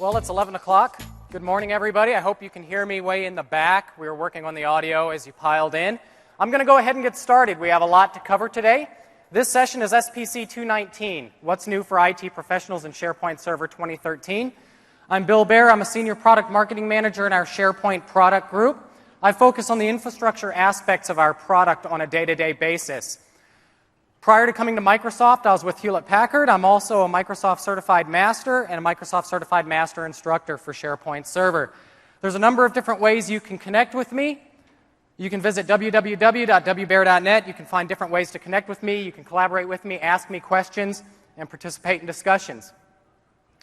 Well, it's 11 o'clock. Good morning, everybody. I hope you can hear me way in the back. We were working on the audio as you piled in. I'm going to go ahead and get started. We have a lot to cover today. This session is SPC 219, What's New for IT Professionals in SharePoint Server 2013. I'm Bill Baer. I'm a Senior Product Marketing Manager in our SharePoint product group. I focus on the infrastructure aspects of our product on a day-to-day basis. Prior to coming to Microsoft, I was with Hewlett-Packard. I'm also a Microsoft Certified Master and a Microsoft Certified Master Instructor for SharePoint Server. There's a number of different ways you can connect with me. You can visit www.wbear.net. You can find different ways to connect with me. You can collaborate with me, ask me questions, and participate in discussions.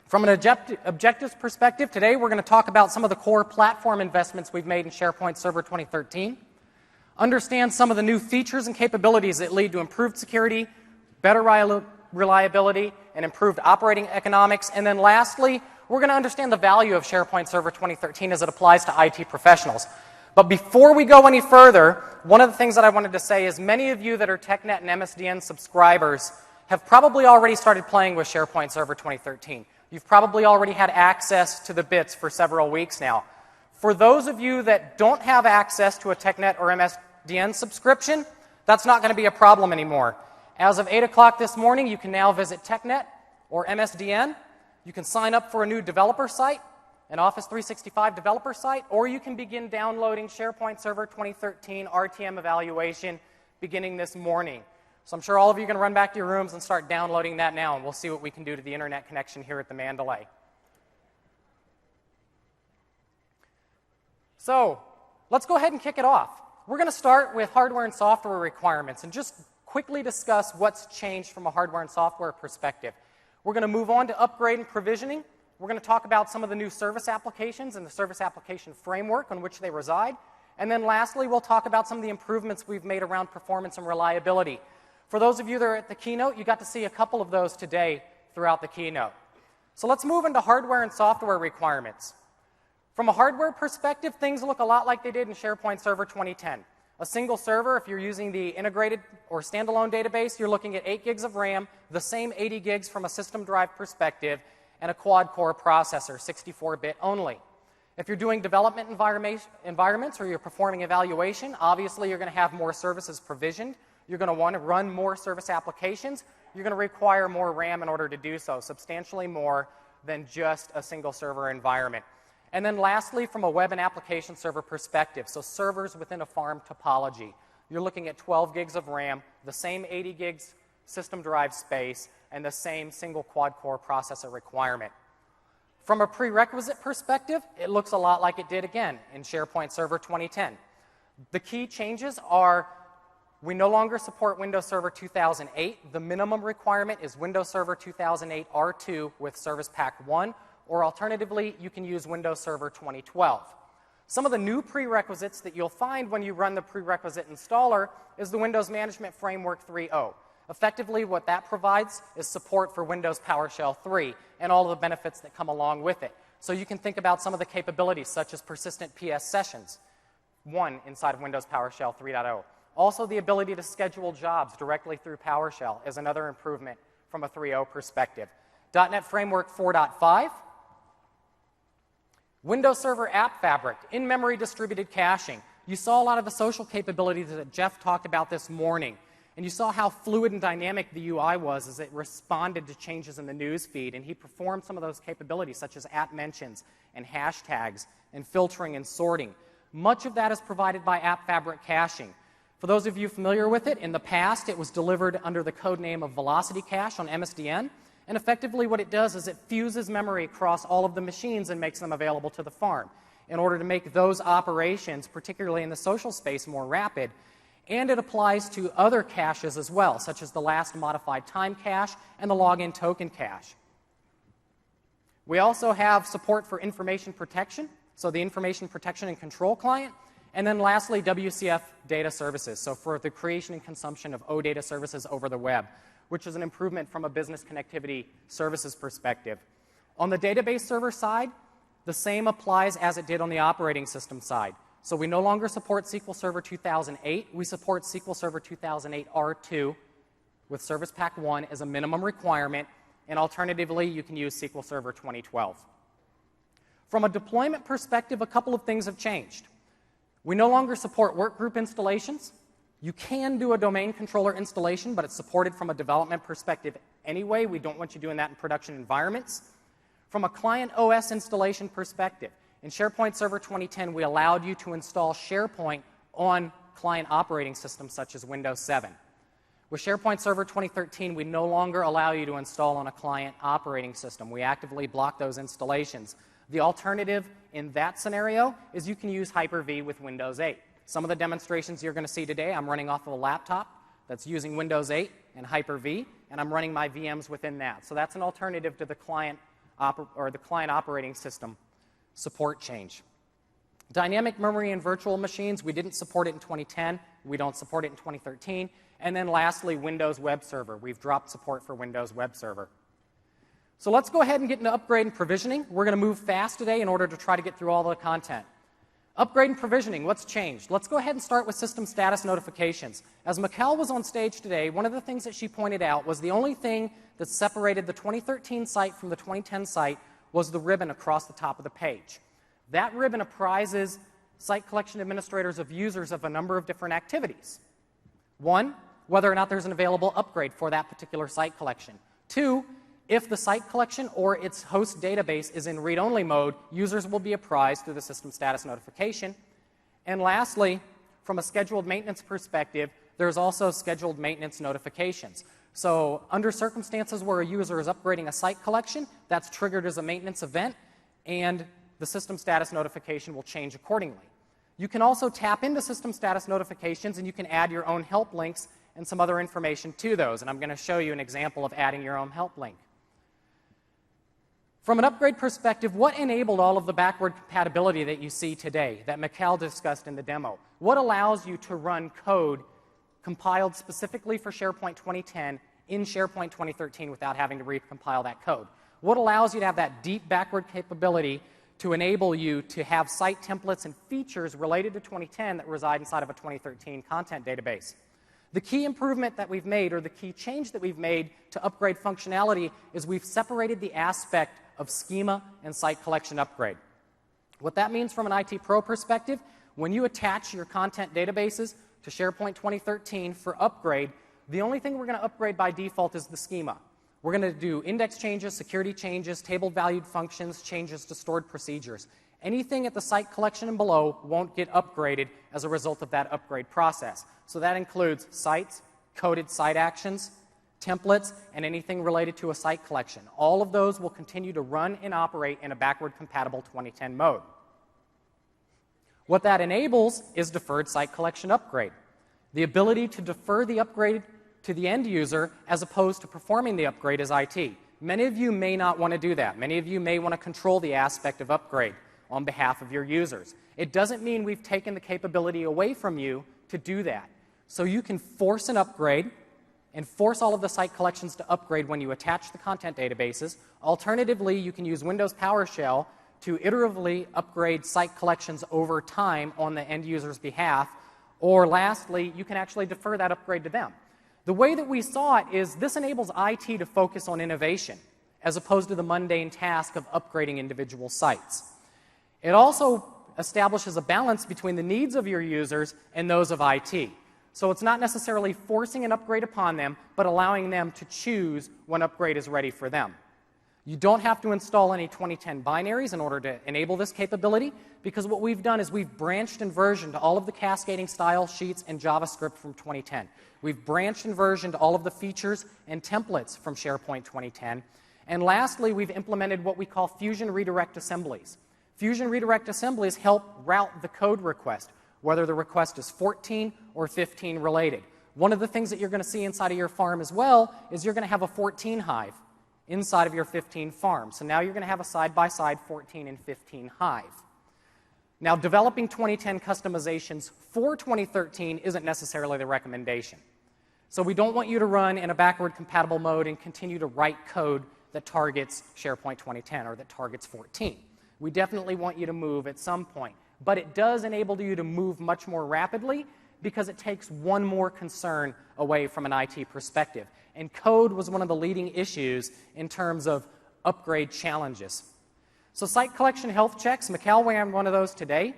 From an objectives perspective, today we're going to talk about some of the core platform investments we've made in SharePoint Server 2013. Understand some of the new features and capabilities that lead to improved security, better reliability, and improved operating economics. And then lastly, we're going to understand the value of SharePoint Server 2013 as it applies to IT professionals. But before we go any further, one of the things that I wanted to say is many of you that are TechNet and MSDN subscribers have probably already started playing with SharePoint Server 2013. You've probably already had access to the bits for several weeks now. For those of you that don't have access to a TechNet or MSDN subscription, that's not going to be a problem anymore. As of 8 o'clock this morning, you can now visit TechNet or MSDN. You can sign up for a new developer site, an Office 365 developer site, or you can begin downloading SharePoint Server 2013 RTM evaluation beginning this morning. So I'm sure all of you are going to run back to your rooms and start downloading that now, and we'll see what we can do to the internet connection here at the Mandalay. So let's go ahead and kick it off. We're going to start with hardware and software requirements and just quickly discuss what's changed from a hardware and software perspective. We're going to move on to upgrade and provisioning. We're going to talk about some of the new service applications and the service application framework on which they reside. And then lastly, we'll talk about some of the improvements we've made around performance and reliability. For those of you that are at the keynote, you got to see a couple of those today throughout the keynote. So let's move into hardware and software requirements. From a hardware perspective, things look a lot like they did in SharePoint Server 2010. A single server, if you're using the integrated or standalone database, you're looking at 8 gigs of RAM, the same 80 gigs from a system drive perspective, and a quad-core processor, 64-bit only. If you're doing development environments or you're performing evaluation, obviously you're going to have more services provisioned. You're going to want to run more service applications. You're going to require more RAM in order to do so, substantially more than just a single server environment. And then lastly, from a web and application server perspective, so servers within a farm topology, you're looking at 12 gigs of RAM, the same 80 gigs system drive space, and the same single quad-core processor requirement. From a prerequisite perspective, it looks a lot like it did again in SharePoint Server 2010. The key changes are we no longer support Windows Server 2008. The minimum requirement is Windows Server 2008 R2 with Service Pack 1, or alternatively, you can use Windows Server 2012. Some of the new prerequisites that you'll find when you run the prerequisite installer is the Windows Management Framework 3.0. Effectively, what that provides is support for Windows PowerShell 3 and all of the benefits that come along with it. So you can think about some of the capabilities, such as persistent PS sessions, one inside of Windows PowerShell 3.0. Also, the ability to schedule jobs directly through PowerShell is another improvement from a 3.0 perspective. .NET Framework 4.5. Windows Server App Fabric, in-memory distributed caching. You saw a lot of the social capabilities that Jeff talked about this morning. And you saw how fluid and dynamic the UI was as it responded to changes in the news feed. And he performed some of those capabilities, such as app mentions and hashtags and filtering and sorting. Much of that is provided by App Fabric caching. For those of you familiar with it, in the past it was delivered under the code name of Velocity Cache on MSDN. And effectively what it does is it fuses memory across all of the machines and makes them available to the farm in order to make those operations, particularly in the social space, more rapid. And it applies to other caches as well, such as the last modified time cache and the login token cache. We also have support for information protection, so the information protection and control client. And then lastly, WCF data services, so for the creation and consumption of OData services over the web, which is an improvement from a business connectivity services perspective. On the database server side, the same applies as it did on the operating system side. So we no longer support SQL Server 2008. We support SQL Server 2008 R2 with Service Pack 1 as a minimum requirement, and alternatively, you can use SQL Server 2012. From a deployment perspective, a couple of things have changed. We no longer support workgroup installations. You can do a domain controller installation, but it's supported from a development perspective anyway. We don't want you doing that in production environments. From a client OS installation perspective, in SharePoint Server 2010, we allowed you to install SharePoint on client operating systems such as Windows 7. With SharePoint Server 2013, we no longer allow you to install on a client operating system. We actively block those installations. The alternative in that scenario is you can use Hyper-V with Windows 8. Some of the demonstrations you're going to see today, I'm running off of a laptop that's using Windows 8 and Hyper-V, and I'm running my VMs within that. So that's an alternative to the client operating system support change. Dynamic memory and virtual machines, we didn't support it in 2010. We don't support it in 2013. And then lastly, Windows Web Server. We've dropped support for Windows Web Server. So let's go ahead and get into upgrade and provisioning. We're going to move fast today in order to try to get through all the content. Upgrade and provisioning, what's changed? Let's go ahead and start with system status notifications. As Mikkel was on stage today, one of the things that she pointed out was the only thing that separated the 2013 site from the 2010 site was the ribbon across the top of the page. That ribbon apprises site collection administrators of users of a number of different activities. One, whether or not there's an available upgrade for that particular site collection. Two, if the site collection or its host database is in read-only mode, users will be apprised through the system status notification. And lastly, from a scheduled maintenance perspective, there's also scheduled maintenance notifications. So under circumstances where a user is upgrading a site collection, that's triggered as a maintenance event, and the system status notification will change accordingly. You can also tap into system status notifications, and you can add your own help links and some other information to those. And I'm going to show you an example of adding your own help link. From an upgrade perspective, what enabled all of the backward compatibility that you see today that Mikkel discussed in the demo? What allows you to run code compiled specifically for SharePoint 2010 in SharePoint 2013 without having to recompile that code? What allows you to have that deep backward capability to enable you to have site templates and features related to 2010 that reside inside of a 2013 content database? The key improvement that we've made, or the key change that we've made to upgrade functionality, is we've separated the aspect of schema and site collection upgrade. What that means from an IT pro perspective, when you attach your content databases to SharePoint 2013 for upgrade, the only thing we're going to upgrade by default is the schema. We're going to do index changes, security changes, table-valued functions, changes to stored procedures. Anything at the site collection and below won't get upgraded as a result of that upgrade process. So that includes sites, coded site actions, templates, and anything related to a site collection. All of those will continue to run and operate in a backward-compatible 2010 mode. What that enables is deferred site collection upgrade. The ability to defer the upgrade to the end user as opposed to performing the upgrade as IT. Many of you may not want to do that. Many of you may want to control the aspect of upgrade on behalf of your users. It doesn't mean we've taken the capability away from you to do that. So you can force an upgrade and force all of the site collections to upgrade when you attach the content databases. Alternatively, you can use Windows PowerShell to iteratively upgrade site collections over time on the end user's behalf. Or lastly, you can actually defer that upgrade to them. The way that we saw it is this enables IT to focus on innovation as opposed to the mundane task of upgrading individual sites. It also establishes a balance between the needs of your users and those of IT. So it's not necessarily forcing an upgrade upon them, but allowing them to choose when upgrade is ready for them. You don't have to install any 2010 binaries in order to enable this capability, because what we've done is we've branched and versioned all of the cascading style sheets and JavaScript from 2010. We've branched and versioned all of the features and templates from SharePoint 2010. And lastly, we've implemented what we call Fusion Redirect Assemblies. Fusion Redirect Assemblies help route the code request, whether the request is 14 or 15 related. One of the things that you're going to see inside of your farm as well is you're going to have a 14 hive inside of your 15 farm. So now you're going to have a side-by-side 14 and 15 hive. Now, developing 2010 customizations for 2013 isn't necessarily the recommendation. So we don't want you to run in a backward compatible mode and continue to write code that targets SharePoint 2010 or that targets 14. We definitely want you to move at some point. But it does enable you to move much more rapidly because it takes one more concern away from an IT perspective. And code was one of the leading issues in terms of upgrade challenges. So site collection health checks, Mikal ran one of those today.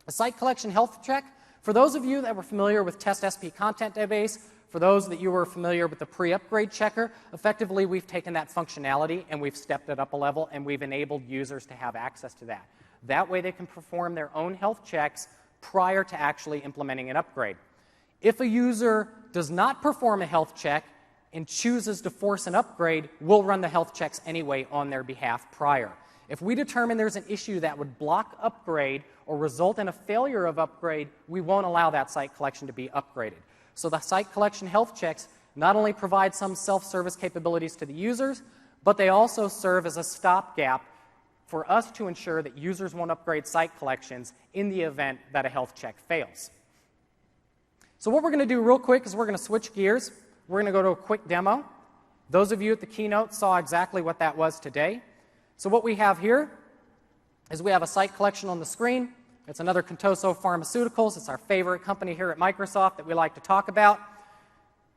A site collection health check, for those of you that were familiar with Test SP Content Database, for those that you were familiar with the pre-upgrade checker, effectively we've taken that functionality and we've stepped it up a level and we've enabled users to have access to that. That way they can perform their own health checks prior to actually implementing an upgrade. If a user does not perform a health check and chooses to force an upgrade, we'll run the health checks anyway on their behalf prior. If we determine there's an issue that would block upgrade or result in a failure of upgrade, we won't allow that site collection to be upgraded. So the site collection health checks not only provide some self-service capabilities to the users, but they also serve as a stopgap for us to ensure that users won't upgrade site collections in the event that a health check fails. So what we're going to do real quick is we're going to switch gears. We're going to go to a quick demo. Those of you at the keynote saw exactly what that was today. So what we have here is we have a site collection on the screen. It's another Contoso Pharmaceuticals. It's our favorite company here at Microsoft that we like to talk about.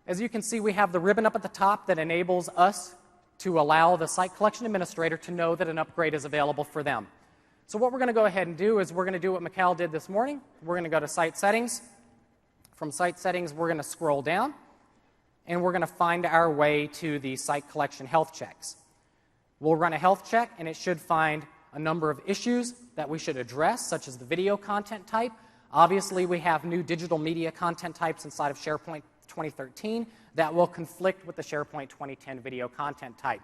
As you can see, we have the ribbon up at the top that enables us to allow the site collection administrator to know that an upgrade is available for them. So what we're going to go ahead and do is we're going to do what Mikal did this morning. We're going to go to Site Settings. From Site Settings, we're going to scroll down, and we're going to find our way to the site collection health checks. We'll run a health check, and it should find a number of issues that we should address, such as the video content type. Obviously, we have new digital media content types inside of SharePoint 2013 that will conflict with the SharePoint 2010 video content type.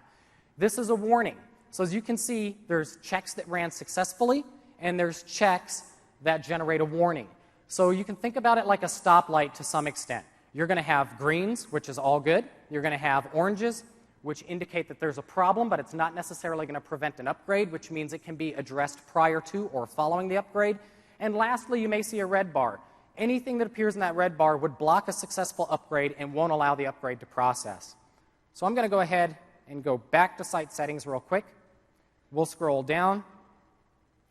This is a warning. So as you can see, there's checks that ran successfully, and there's checks that generate a warning. So you can think about it like a stoplight to some extent. You're going to have greens, which is all good. You're going to have oranges, which indicate that there's a problem, but it's not necessarily going to prevent an upgrade, which means it can be addressed prior to or following the upgrade. And lastly, you may see a red bar. Anything that appears in that red bar would block a successful upgrade and won't allow the upgrade to process. So I'm going to go ahead and go back to Site Settings real quick. We'll scroll down,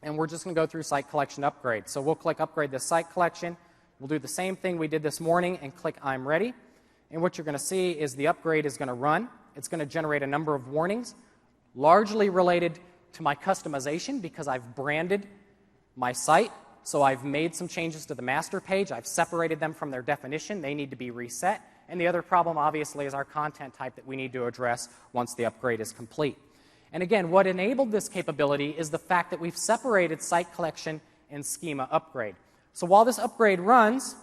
and we're just going to go through Site Collection Upgrade. So we'll click Upgrade this Site Collection. We'll do the same thing we did this morning and click I'm Ready. And what you're going to see is the upgrade is going to run. It's going to generate a number of warnings, largely related to my customization because I've branded my site. So I've made some changes to the master page. I've separated them from their definition. They need to be reset. And the other problem, obviously, is our content type that we need to address once the upgrade is complete. And again, what enabled this capability is the fact that we've separated site collection and schema upgrade. So while this upgrade runs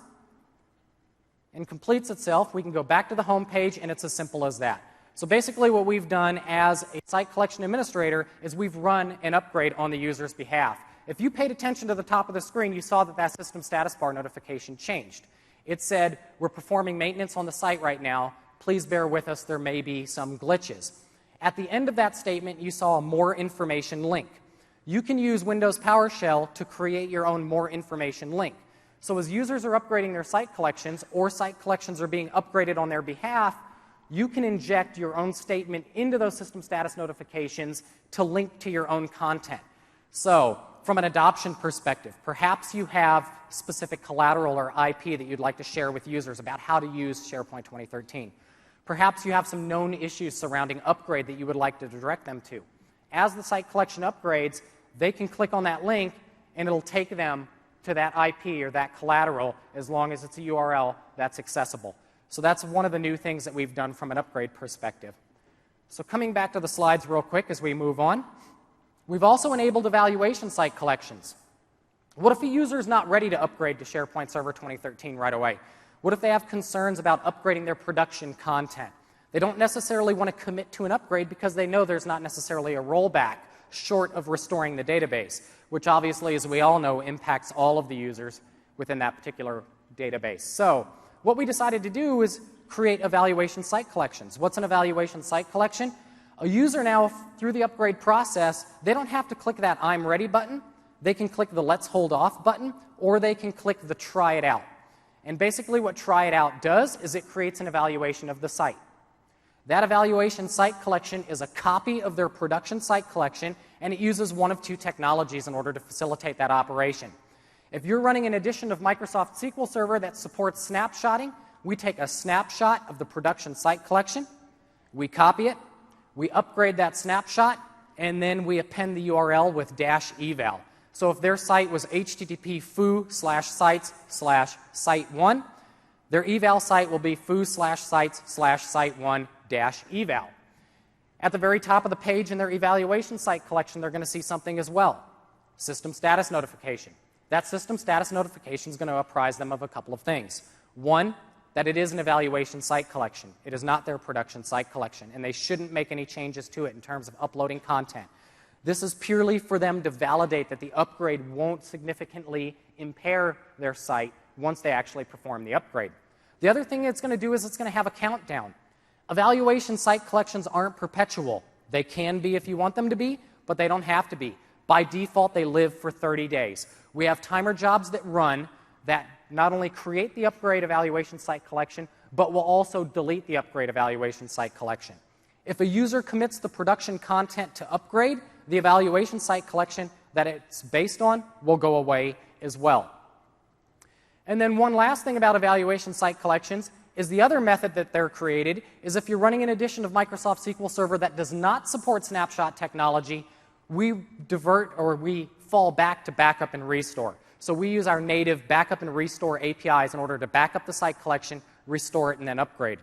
and completes itself, we can go back to the home page, and it's as simple as that. So basically what we've done as a site collection administrator is we've run an upgrade on the user's behalf. If you paid attention to the top of the screen, you saw that that system status bar notification changed. It said, we're performing maintenance on the site right now. Please bear with us. There may be some glitches. At the end of that statement, you saw a More Information link. You can use Windows PowerShell to create your own More Information link. So as users are upgrading their site collections or site collections are being upgraded on their behalf, you can inject your own statement into those system status notifications to link to your own content. So from an adoption perspective, perhaps you have specific collateral or IP that you'd like to share with users about how to use SharePoint 2013. Perhaps you have some known issues surrounding upgrade that you would like to direct them to. As the site collection upgrades, they can click on that link, and it'll take them to that IP or that collateral as long as it's a URL that's accessible. So that's one of the new things that we've done from an upgrade perspective. So coming back to the slides real quick as we move on, we've also enabled evaluation site collections. What if a user is not ready to upgrade to SharePoint Server 2013 right away? What if they have concerns about upgrading their production content? They don't necessarily want to commit to an upgrade because they know there's not necessarily a rollback short of restoring the database, which obviously, as we all know, impacts all of the users within that particular database. So what we decided to do is create evaluation site collections. What's an evaluation site collection? A user now, through the upgrade process, they don't have to click that I'm Ready button. They can click the Let's Hold Off button, or they can click the Try It Out. And basically what Try It Out does is it creates an evaluation of the site. That evaluation site collection is a copy of their production site collection, and it uses one of two technologies in order to facilitate that operation. If you're running an edition of Microsoft SQL Server that supports snapshotting, we take a snapshot of the production site collection, we copy it, we upgrade that snapshot, and then we append the URL with -eval. So if their site was http foo/sites/site1, their eval site will be foo/sites/site1-eval. At the very top of the page in their evaluation site collection, they're going to see something as well, system status notification. That system status notification is going to apprise them of a couple of things. One, that it is an evaluation site collection. It is not their production site collection, and they shouldn't make any changes to it in terms of uploading content. This is purely for them to validate that the upgrade won't significantly impair their site once they actually perform the upgrade. The other thing it's going to do is it's going to have a countdown. Evaluation site collections aren't perpetual. They can be if you want them to be, but they don't have to be. By default, they live for 30 days. We have timer jobs that run that not only create the upgrade evaluation site collection, but will also delete the upgrade evaluation site collection. If a user commits the production content to upgrade, the evaluation site collection that it's based on will go away as well. And then one last thing about evaluation site collections is the other method that they're created is if you're running an edition of Microsoft SQL Server that does not support snapshot technology, we divert or we fall back to backup and restore. So we use our native backup and restore APIs in order to back up the site collection, restore it, and then upgrade.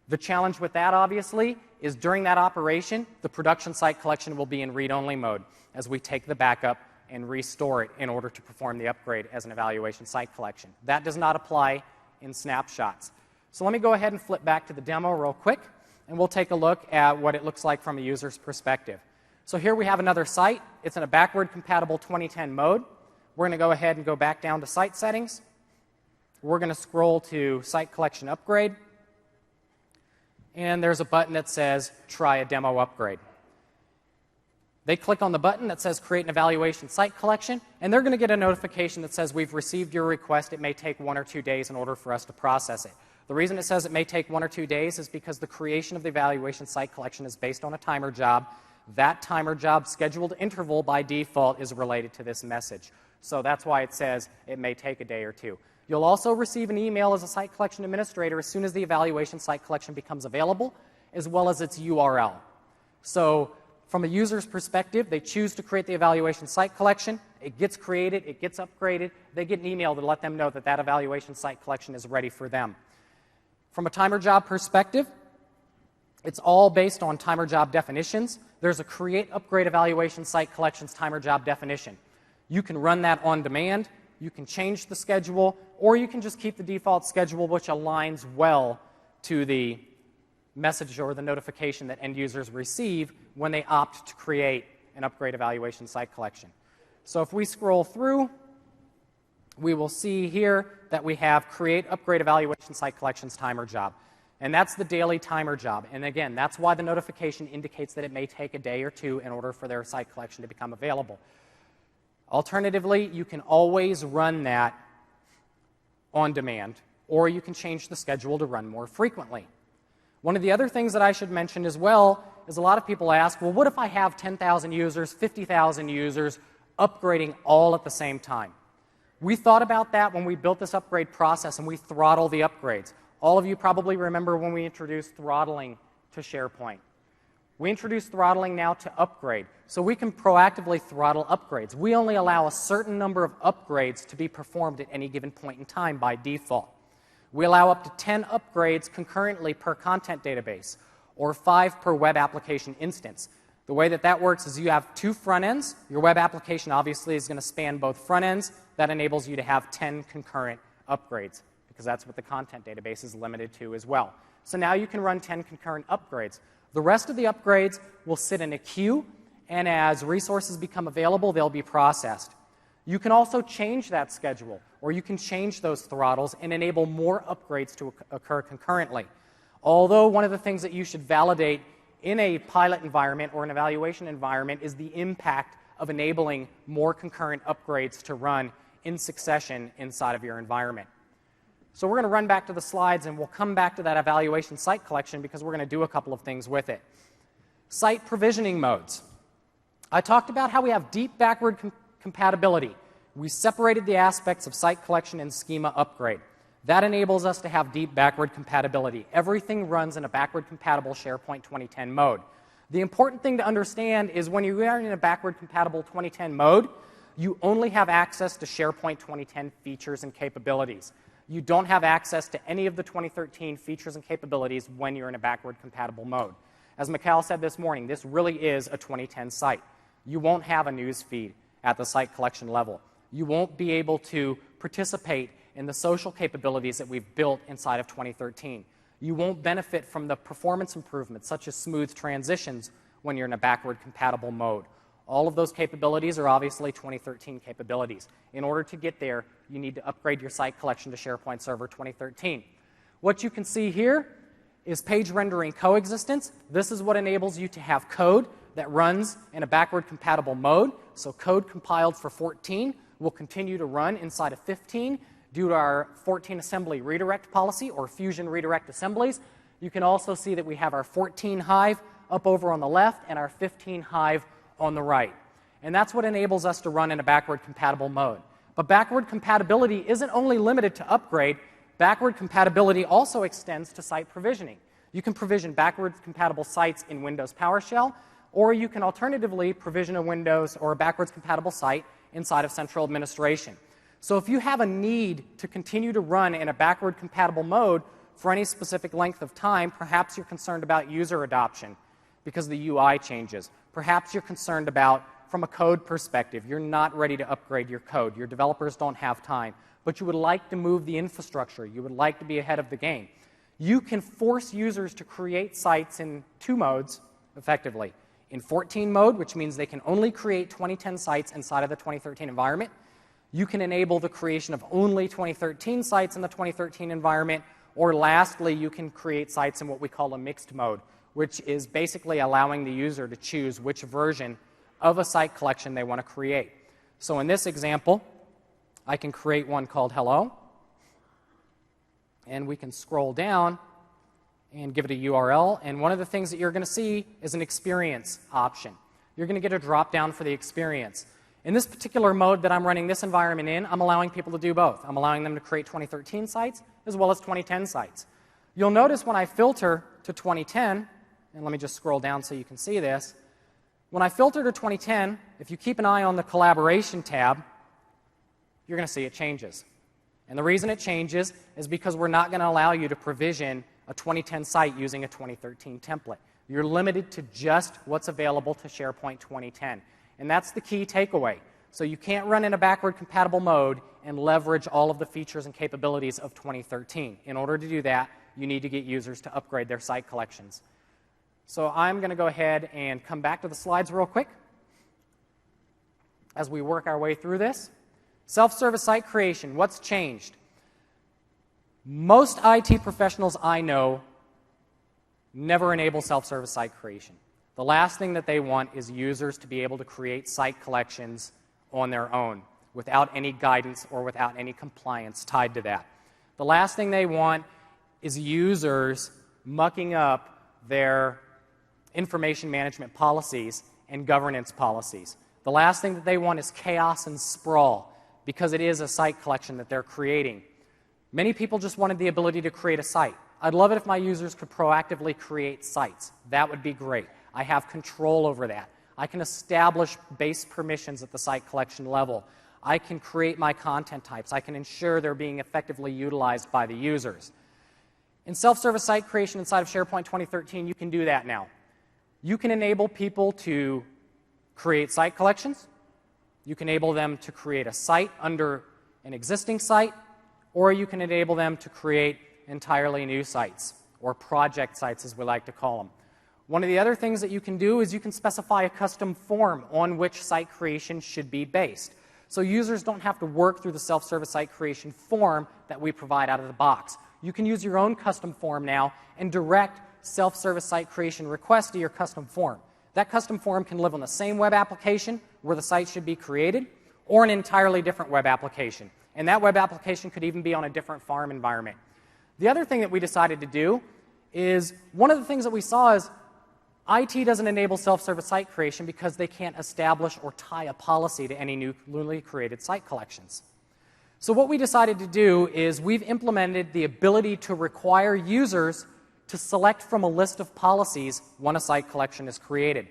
The challenge with that, obviously, is during that operation, the production site collection will be in read-only mode as we take the backup and restore it in order to perform the upgrade as an evaluation site collection. That does not apply in snapshots. So let me go ahead and flip back to the demo real quick, and we'll take a look at what it looks like from a user's perspective. So here we have another site. It's in a backward-compatible 2010 mode. We're going to go ahead and go back down to site settings. We're going to scroll to site collection upgrade. And there's a button that says try a demo upgrade. They click on the button that says create an evaluation site collection, and they're going to get a notification that says we've received your request. It may take 1 or 2 days in order for us to process it. The reason it says it may take 1 or 2 days is because the creation of the evaluation site collection is based on a timer job. That timer job scheduled interval by default is related to this message. So that's why it says it may take a day or two. You'll also receive an email as a site collection administrator as soon as the evaluation site collection becomes available, as well as its URL. So from a user's perspective, they choose to create the evaluation site collection. It gets created. It gets upgraded. They get an email to let them know that that evaluation site collection is ready for them. From a timer job perspective, it's all based on timer job definitions. There's a create upgrade evaluation site collections timer job definition. You can run that on demand. You can change the schedule, or you can just keep the default schedule, which aligns well to the message or the notification that end users receive when they opt to create an upgrade evaluation site collection. So if we scroll through, we will see here that we have create upgrade evaluation site collections timer job. And that's the daily timer job. And again, that's why the notification indicates that it may take a day or two in order for their site collection to become available. Alternatively, you can always run that on demand, or you can change the schedule to run more frequently. One of the other things that I should mention as well is a lot of people ask, well, what if I have 10,000 users, 50,000 users upgrading all at the same time? We thought about that when we built this upgrade process, and we throttle the upgrades. All of you probably remember when we introduced throttling to SharePoint. We introduced throttling now to upgrade, so we can proactively throttle upgrades. We only allow a certain number of upgrades to be performed at any given point in time by default. We allow up to 10 upgrades concurrently per content database, or 5 per web application instance. The way that that works is you have 2 front ends. Your web application obviously is going to span both front ends. That enables you to have 10 concurrent upgrades, because that's what the content database is limited to as well. So now you can run 10 concurrent upgrades. The rest of the upgrades will sit in a queue, and as resources become available, they'll be processed. You can also change that schedule, or you can change those throttles and enable more upgrades to occur concurrently. Although one of the things that you should validate in a pilot environment or an evaluation environment is the impact of enabling more concurrent upgrades to run in succession inside of your environment. So we're going to run back to the slides, and we'll come back to that evaluation site collection because we're going to do a couple of things with it. Site provisioning modes. I talked about how we have deep backward compatibility. We separated the aspects of site collection and schema upgrade. That enables us to have deep backward compatibility. Everything runs in a backward compatible SharePoint 2010 mode. The important thing to understand is when you are in a backward-compatible 2010 mode, you only have access to SharePoint 2010 features and capabilities. You don't have access to any of the 2013 features and capabilities when you're in a backward-compatible mode. As Mikhail said this morning, this really is a 2010 site. You won't have a news feed at the site collection level. You won't be able to participate in the social capabilities that we've built inside of 2013. You won't benefit from the performance improvements, such as smooth transitions, when you're in a backward-compatible mode. All of those capabilities are obviously 2013 capabilities. In order to get there, you need to upgrade your site collection to SharePoint Server 2013. What you can see here is page rendering coexistence. This is what enables you to have code that runs in a backward-compatible mode. So code compiled for 14 will continue to run inside of 15 due to our 14 assembly redirect policy, or fusion redirect assemblies. You can also see that we have our 14 hive up over on the left and our 15 hive on the right. And that's what enables us to run in a backward-compatible mode. But backward compatibility isn't only limited to upgrade. Backward compatibility also extends to site provisioning. You can provision backwards-compatible sites in Windows PowerShell, or you can alternatively provision a Windows or a backwards-compatible site inside of central administration. So if you have a need to continue to run in a backward-compatible mode for any specific length of time, perhaps you're concerned about user adoption because the UI changes. Perhaps you're concerned about, from a code perspective, you're not ready to upgrade your code. Your developers don't have time, but you would like to move the infrastructure. You would like to be ahead of the game. You can force users to create sites in two modes, effectively. In 14 mode, which means they can only create 2010 sites inside of the 2013 environment. You can enable the creation of only 2013 sites in the 2013 environment. Or lastly, you can create sites in what we call a mixed mode, which is basically allowing the user to choose which version of a site collection they want to create. So in this example, I can create one called Hello. And we can scroll down and give it a URL. And one of the things that you're going to see is an experience option. You're going to get a drop-down for the experience. In this particular mode that I'm running this environment in, I'm allowing people to do both. I'm allowing them to create 2013 sites as well as 2010 sites. You'll notice when I filter to 2010, and let me just scroll down so you can see this. When I filter to 2010, if you keep an eye on the Collaboration tab, you're going to see it changes. And the reason it changes is because we're not going to allow you to provision a 2010 site using a 2013 template. You're limited to just what's available to SharePoint 2010. And that's the key takeaway. So you can't run in a backward-compatible mode and leverage all of the features and capabilities of 2013. In order to do that, you need to get users to upgrade their site collections. So I'm going to go ahead and come back to the slides real quick as we work our way through this. Self-service site creation, what's changed? Most IT professionals I know never enable self-service site creation. The last thing that they want is users to be able to create site collections on their own without any guidance or without any compliance tied to that. The last thing they want is users mucking up their information management policies and governance policies. The last thing that they want is chaos and sprawl, because it is a site collection that they're creating. Many people just wanted the ability to create a site. I'd love it if my users could proactively create sites. That would be great. I have control over that. I can establish base permissions at the site collection level. I can create my content types. I can ensure they're being effectively utilized by the users. In self-service site creation inside of SharePoint 2013, you can do that now. You can enable people to create site collections. You can enable them to create a site under an existing site, or you can enable them to create entirely new sites, or project sites as we like to call them. One of the other things that you can do is you can specify a custom form on which site creation should be based. So users don't have to work through the self-service site creation form that we provide out of the box. You can use your own custom form now and direct self-service site creation requests to your custom form. That custom form can live on the same web application where the site should be created, or an entirely different web application. And that web application could even be on a different farm environment. The other thing that we decided to do is, one of the things that we saw is IT doesn't enable self-service site creation because they can't establish or tie a policy to any newly created site collections. So what we decided to do is we've implemented the ability to require users to select from a list of policies when a site collection is created.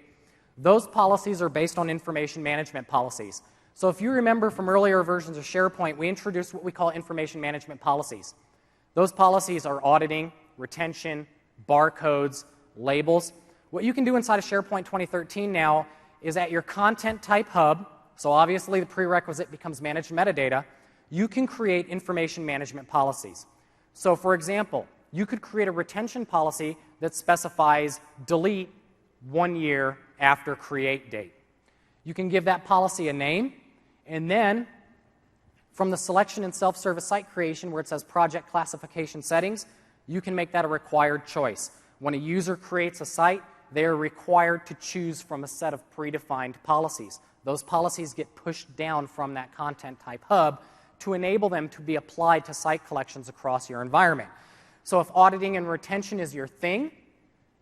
Those policies are based on information management policies. So if you remember from earlier versions of SharePoint, we introduced what we call information management policies. Those policies are auditing, retention, barcodes, labels. What you can do inside of SharePoint 2013 now is at your content type hub, so obviously the prerequisite becomes managed metadata, you can create information management policies. So for example, you could create a retention policy that specifies delete 1 year after create date. You can give that policy a name, and then from the selection and self-service site creation where it says project classification settings, you can make that a required choice. When a user creates a site, they are required to choose from a set of predefined policies. Those policies get pushed down from that content type hub to enable them to be applied to site collections across your environment. So if auditing and retention is your thing,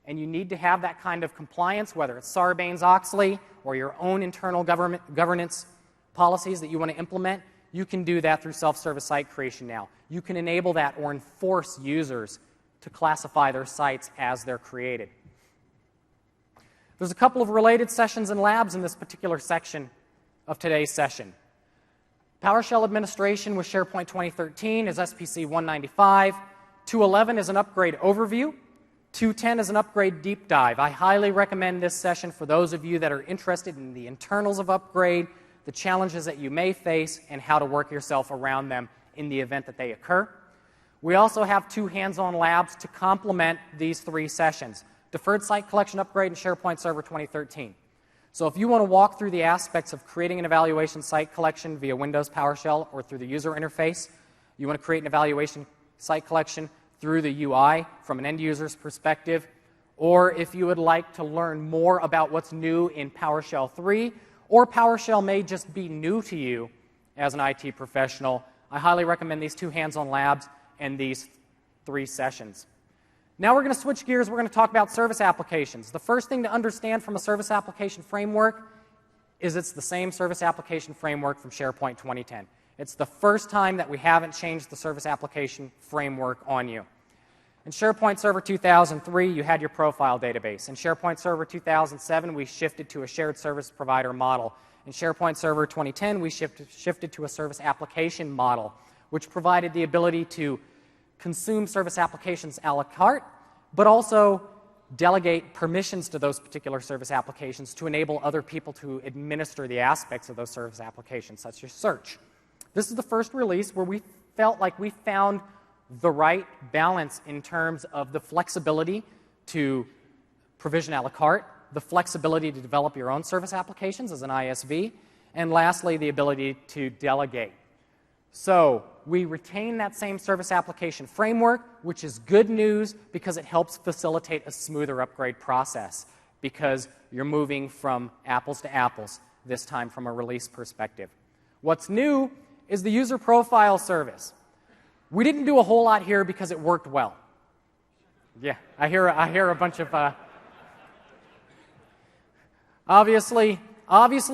and you need to have that kind of compliance, whether it's Sarbanes-Oxley or your own internal governance policies that you want to implement, you can do that through self-service site creation now. You can enable that or enforce users to classify their sites as they're created. There's a couple of related sessions and labs in this particular section of today's session. PowerShell administration with SharePoint 2013 is SPC 195. 211 is an upgrade overview. 210 is an upgrade deep dive. I highly recommend this session for those of you that are interested in the internals of upgrade, the challenges that you may face, and how to work yourself around them in the event that they occur. We also have 2 hands-on labs to complement these 3 sessions. Deferred Site Collection Upgrade and SharePoint Server 2013. So if you want to walk through the aspects of creating an evaluation site collection via Windows PowerShell or through the user interface, you want to create an evaluation site collection through the UI from an end user's perspective, or if you would like to learn more about what's new in PowerShell 3, or PowerShell may just be new to you as an IT professional, I highly recommend these 2 hands-on labs and these 3 sessions. Now we're going to switch gears. We're going to talk about service applications. The first thing to understand from a service application framework is it's the same service application framework from SharePoint 2010. It's the first time that we haven't changed the service application framework on you. In SharePoint Server 2003, you had your profile database. In SharePoint Server 2007, we shifted to a shared service provider model. In SharePoint Server 2010, we shifted to a service application model, which provided the ability to consume service applications a la carte, but also delegate permissions to those particular service applications to enable other people to administer the aspects of those service applications, such as search. This is the first release where we felt like we found the right balance in terms of the flexibility to provision a la carte, the flexibility to develop your own service applications as an ISV, and lastly, the ability to delegate. So we retain that same service application framework, which is good news because it helps facilitate a smoother upgrade process because you're moving from apples to apples, this time from a release perspective. What's new is the user profile service. We didn't do a whole lot here because it worked well. Yeah, I hear a bunch of... Obviously,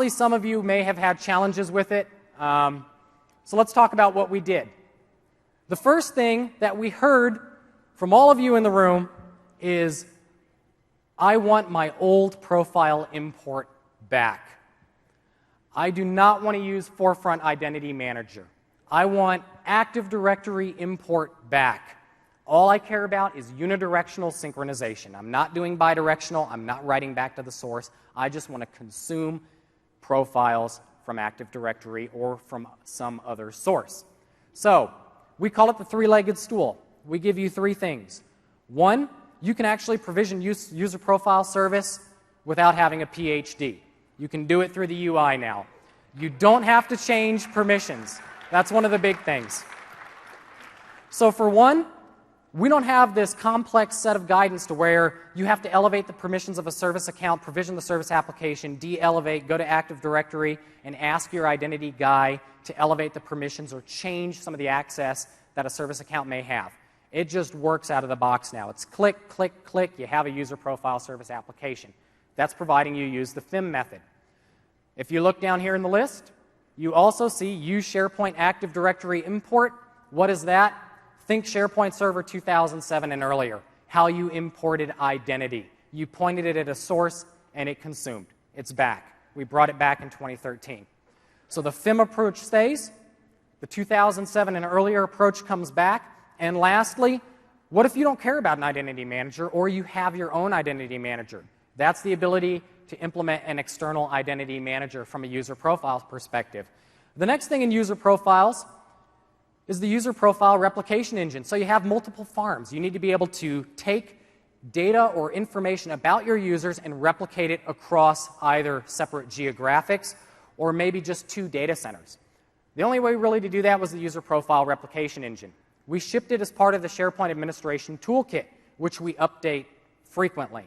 some of you may have had challenges with it. So let's talk about what we did. The first thing that we heard from all of you in the room is, I want my old profile import back. I do not want to use Forefront Identity Manager. I want Active Directory import back. All I care about is unidirectional synchronization. I'm not doing bidirectional. I'm not writing back to the source. I just want to consume profiles from Active Directory or from some other source. So we call it the 3-legged stool. We give you 3 things. 1, you can actually provision user profile service without having a PhD. You can do it through the UI now. You don't have to change permissions. That's one of the big things. So for 1, we don't have this complex set of guidance to where you have to elevate the permissions of a service account, provision the service application, de-elevate, go to Active Directory, and ask your identity guy to elevate the permissions or change some of the access that a service account may have. It just works out of the box now. It's click, click, click. You have a user profile service application. That's providing you use the FIM method. If you look down here in the list, you also see Use SharePoint Active Directory Import. What is that? Think SharePoint Server 2007 and earlier. how you imported identity. You pointed it at a source, and it consumed. It's back. We brought it back in 2013. So the FIM approach stays. The 2007 and earlier approach comes back. And lastly, what if you don't care about an identity manager or you have your own identity manager? That's the ability to implement an external identity manager from a user profile perspective. The next thing in user profiles is the user profile replication engine. So you have multiple farms. You need to be able to take data or information about your users and replicate it across either separate geographics or maybe just 2 data centers. The only way really to do that was the user profile replication engine. We shipped it as part of the SharePoint administration toolkit, which we update frequently.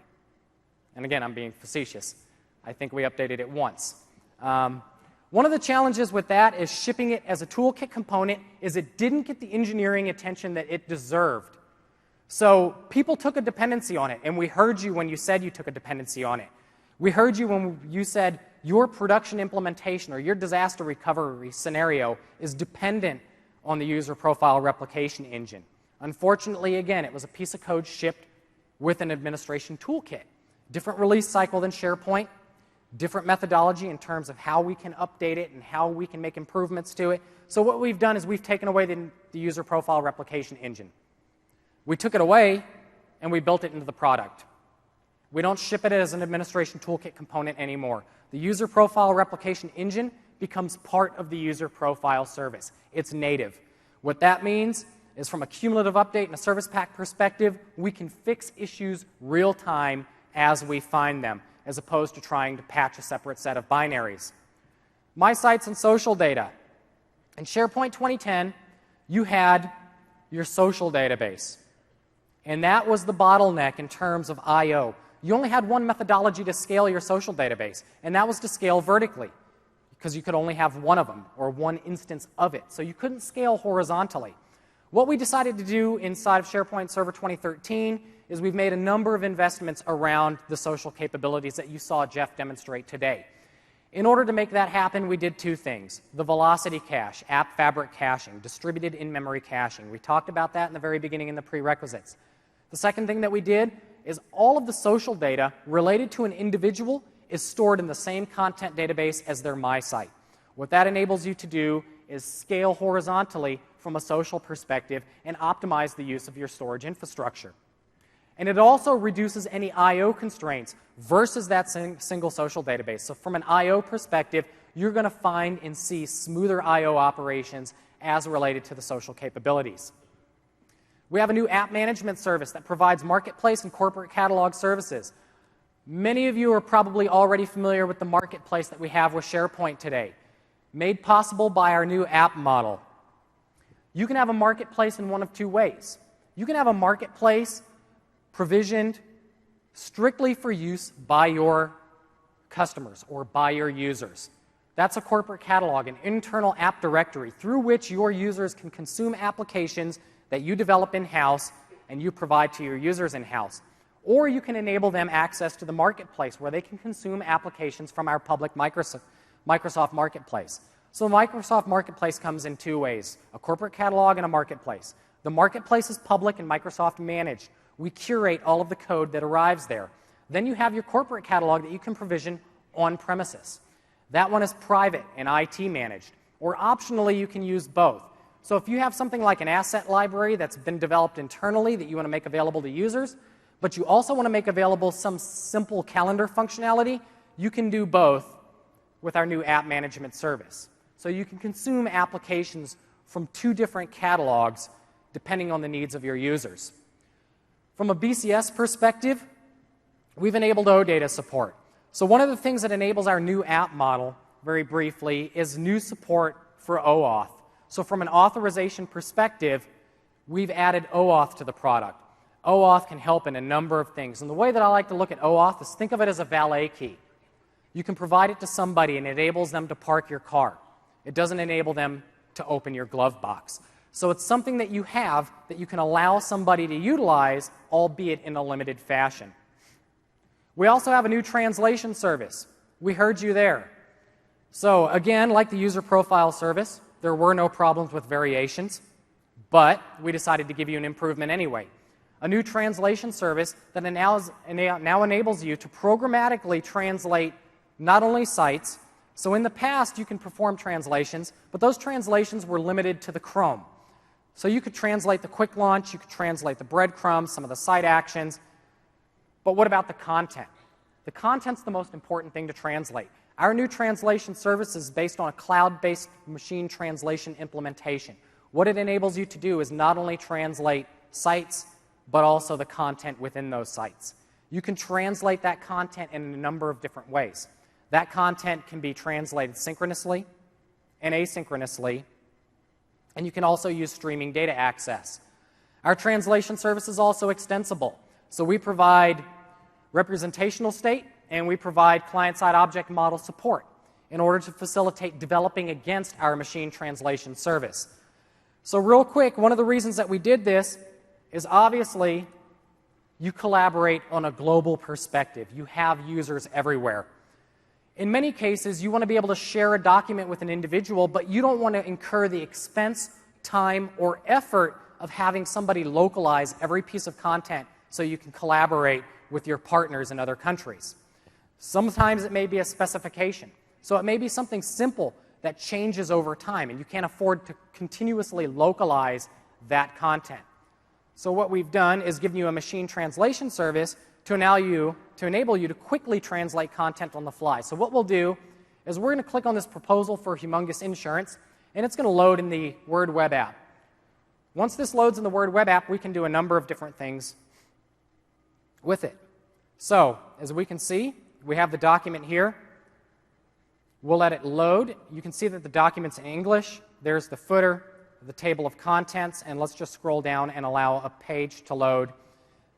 And again, I'm being facetious. I think we updated it once. One of the challenges with that is shipping it as a toolkit component is it didn't get the engineering attention that it deserved. So people took a dependency on it, and we heard you when you said you took a dependency on it. We heard you when you said your production implementation or your disaster recovery scenario is dependent on the user profile replication engine. Unfortunately, again, it was a piece of code shipped with an administration toolkit. Different release cycle than SharePoint, different methodology in terms of how we can update it and how we can make improvements to it. So what we've done is we've taken away the user profile replication engine. We took it away and we built it into the product. We don't ship it as an administration toolkit component anymore. The user profile replication engine becomes part of the user profile service. It's native. What that means is from a cumulative update and a service pack perspective, we can fix issues real time as we find them, as opposed to trying to patch a separate set of binaries. My sites and social data. In SharePoint 2010, you had your social database. And that was the bottleneck in terms of I/O. You only had one methodology to scale your social database, and that was to scale vertically, because you could only have one of them, or one instance of it. So you couldn't scale horizontally. What we decided to do inside of SharePoint Server 2013 is we've made a number of investments around the social capabilities that you saw Jeff demonstrate today. In order to make that happen, we did 2 things. The velocity cache, app fabric caching, distributed in-memory caching. We talked about that in the very beginning in the prerequisites. The second thing that we did is all of the social data related to an individual is stored in the same content database as their My Site. What that enables you to do is scale horizontally from a social perspective and optimize the use of your storage infrastructure. And it also reduces any I/O constraints versus that single social database. So from an I/O perspective, you're going to find and see smoother I/O operations as related to the social capabilities. We have a new app management service that provides marketplace and corporate catalog services. Many of you are probably already familiar with the marketplace that we have with SharePoint today, made possible by our new app model. You can have a marketplace in one of 2 ways. You can have a marketplace provisioned strictly for use by your customers or by your users. That's a corporate catalog, an internal app directory through which your users can consume applications that you develop in-house and you provide to your users in-house. Or you can enable them access to the marketplace where they can consume applications from our public Microsoft Marketplace. So the Microsoft Marketplace comes in 2 ways, a corporate catalog and a marketplace. The marketplace is public and Microsoft managed. We curate all of the code that arrives there. Then you have your corporate catalog that you can provision on premises. That one is private and IT managed. Or optionally, you can use both. So if you have something like an asset library that's been developed internally that you want to make available to users, but you also want to make available some simple calendar functionality, you can do both with our new app management service. So you can consume applications from 2 different catalogs depending on the needs of your users. From a BCS perspective, we've enabled OData support. So one of the things that enables our new app model, very briefly, is new support for OAuth. So from an authorization perspective, we've added OAuth to the product. OAuth can help in a number of things. And the way that I like to look at OAuth is think of it as a valet key. You can provide it to somebody and it enables them to park your car. It doesn't enable them to open your glove box. So it's something that you have that you can allow somebody to utilize, albeit in a limited fashion. We also have a new translation service. We heard you there. So again, like the user profile service, there were no problems with variations, but we decided to give you an improvement anyway. a new translation service that now enables you to programmatically translate not only sites. So in the past, you can perform translations, but those translations were limited to the Chrome. So you could translate the quick launch, you could translate the breadcrumbs, some of the site actions, but what about the content? The content's the most important thing to translate. Our new translation service is based on a cloud-based machine translation implementation. What it enables you to do is not only translate sites, but also the content within those sites. You can translate that content in a number of different ways. That content can be translated synchronously and asynchronously, and you can also use streaming data access. Our translation service is also extensible. So we provide representational state, and we provide client-side object model support in order to facilitate developing against our machine translation service. So real quick, one of the reasons that we did this is obviously you collaborate on a global perspective. You have users everywhere. In many cases, you want to be able to share a document with an individual, but you don't want to incur the expense, time, or effort of having somebody localize every piece of content so you can collaborate with your partners in other countries. Sometimes it may be a specification. So it may be something simple that changes over time, and you can't afford to continuously localize that content. So what we've done is given you a machine translation service to enable you to quickly translate content on the fly. So what we'll do is we're going to click on this proposal for Humongous Insurance, and it's going to load in the Word web app. Once this loads in the Word web app, we can do a number of different things with it. So, as we can see, we have the document here. We'll let it load. You can see that the document's in English. There's the footer, the table of contents, and let's just scroll down and allow a page to load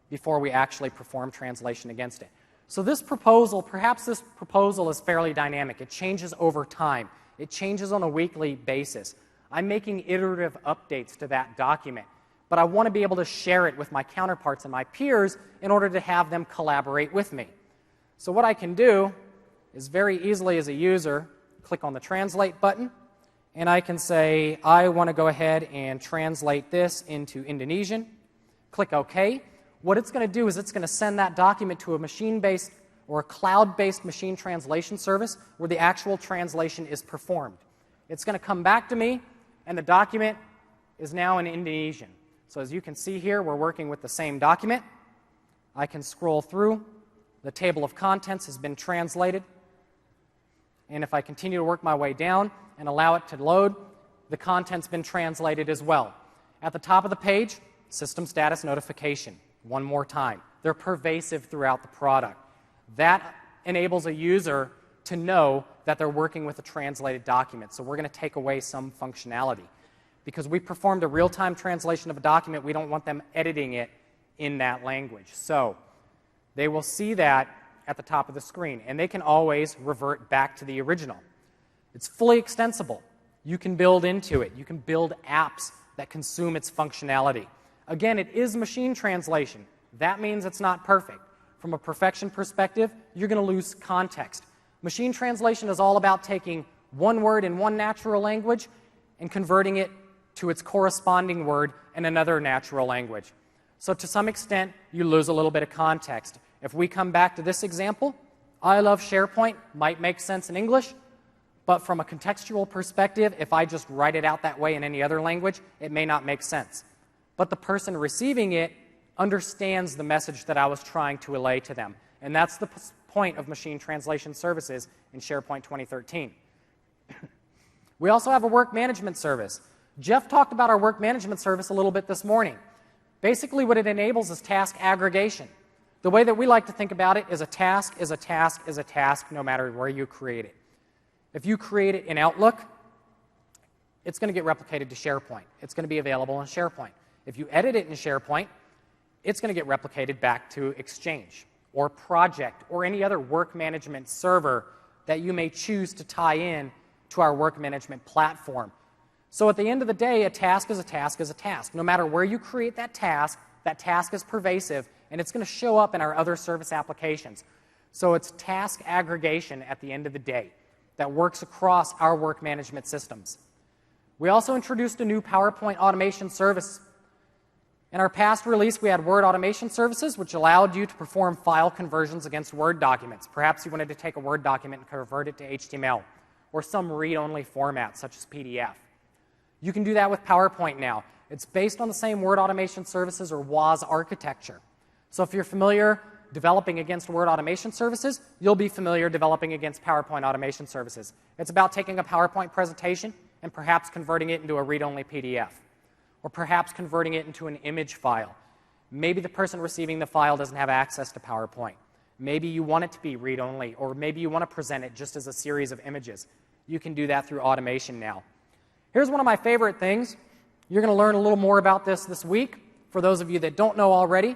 before we actually perform translation against it. So this proposal, perhaps this proposal is fairly dynamic. It changes over time. It changes on a weekly basis. I'm making iterative updates to that document, but I want to be able to share it with my counterparts and my peers in order to have them collaborate with me. So what I can do is very easily as a user, click on the Translate button, and I can say, I want to go ahead and translate this into Indonesian. Click OK. What it's going to do is it's going to send that document to a machine-based or a cloud-based machine translation service where the actual translation is performed. It's going to come back to me, and the document is now in Indonesian. So as you can see here, we're working with the same document. I can scroll through. The table of contents has been translated. And if I continue to work my way down and allow it to load, the content's been translated as well. At the top of the page, system status notification. One more time. They're pervasive throughout the product. That enables a user to know that they're working with a translated document. So we're going to take away some functionality. Because we performed a real-time translation of a document, we don't want them editing it in that language. So they will see that at the top of the screen, and they can always revert back to the original. It's fully extensible. You can build into it. You can build apps that consume its functionality. Again, it is machine translation. That means it's not perfect. From a perfection perspective, you're going to lose context. Machine translation is all about taking one word in one natural language and converting it to its corresponding word in another natural language. So to some extent, you lose a little bit of context. If we come back to this example, I love SharePoint might make sense in English, but from a contextual perspective, if I just write it out that way in any other language, it may not make sense. But the person receiving it understands the message that I was trying to relay to them. And that's the point of machine translation services in SharePoint 2013. We also have a work management service. Jeff talked about our work management service a little bit this morning. Basically, what it enables is task aggregation. The way that we like to think about it is a task is a task is a task no matter where you create it. If you create it in Outlook, it's going to get replicated to SharePoint. It's going to be available in SharePoint. If you edit it in SharePoint, it's going to get replicated back to Exchange or Project or any other work management server that you may choose to tie in to our work management platform. So at the end of the day, a task is a task is a task. No matter where you create that task is pervasive, and it's going to show up in our other service applications. So it's task aggregation at the end of the day that works across our work management systems. We also introduced a new PowerPoint automation service. In our past release, we had Word automation services, which allowed you to perform file conversions against Word documents. Perhaps you wanted to take a Word document and convert it to HTML or some read-only format, such as PDF. You can do that with PowerPoint now. It's based on the same Word automation services or WAS architecture. So if you're familiar developing against Word automation services, you'll be familiar developing against PowerPoint automation services. It's about taking a PowerPoint presentation and perhaps converting it into a read-only PDF, or perhaps converting it into an image file. Maybe the person receiving the file doesn't have access to PowerPoint. Maybe you want it to be read-only, or maybe you want to present it just as a series of images. You can do that through automation now. Here's one of my favorite things. You're going to learn a little more about this week. For those of you that don't know already,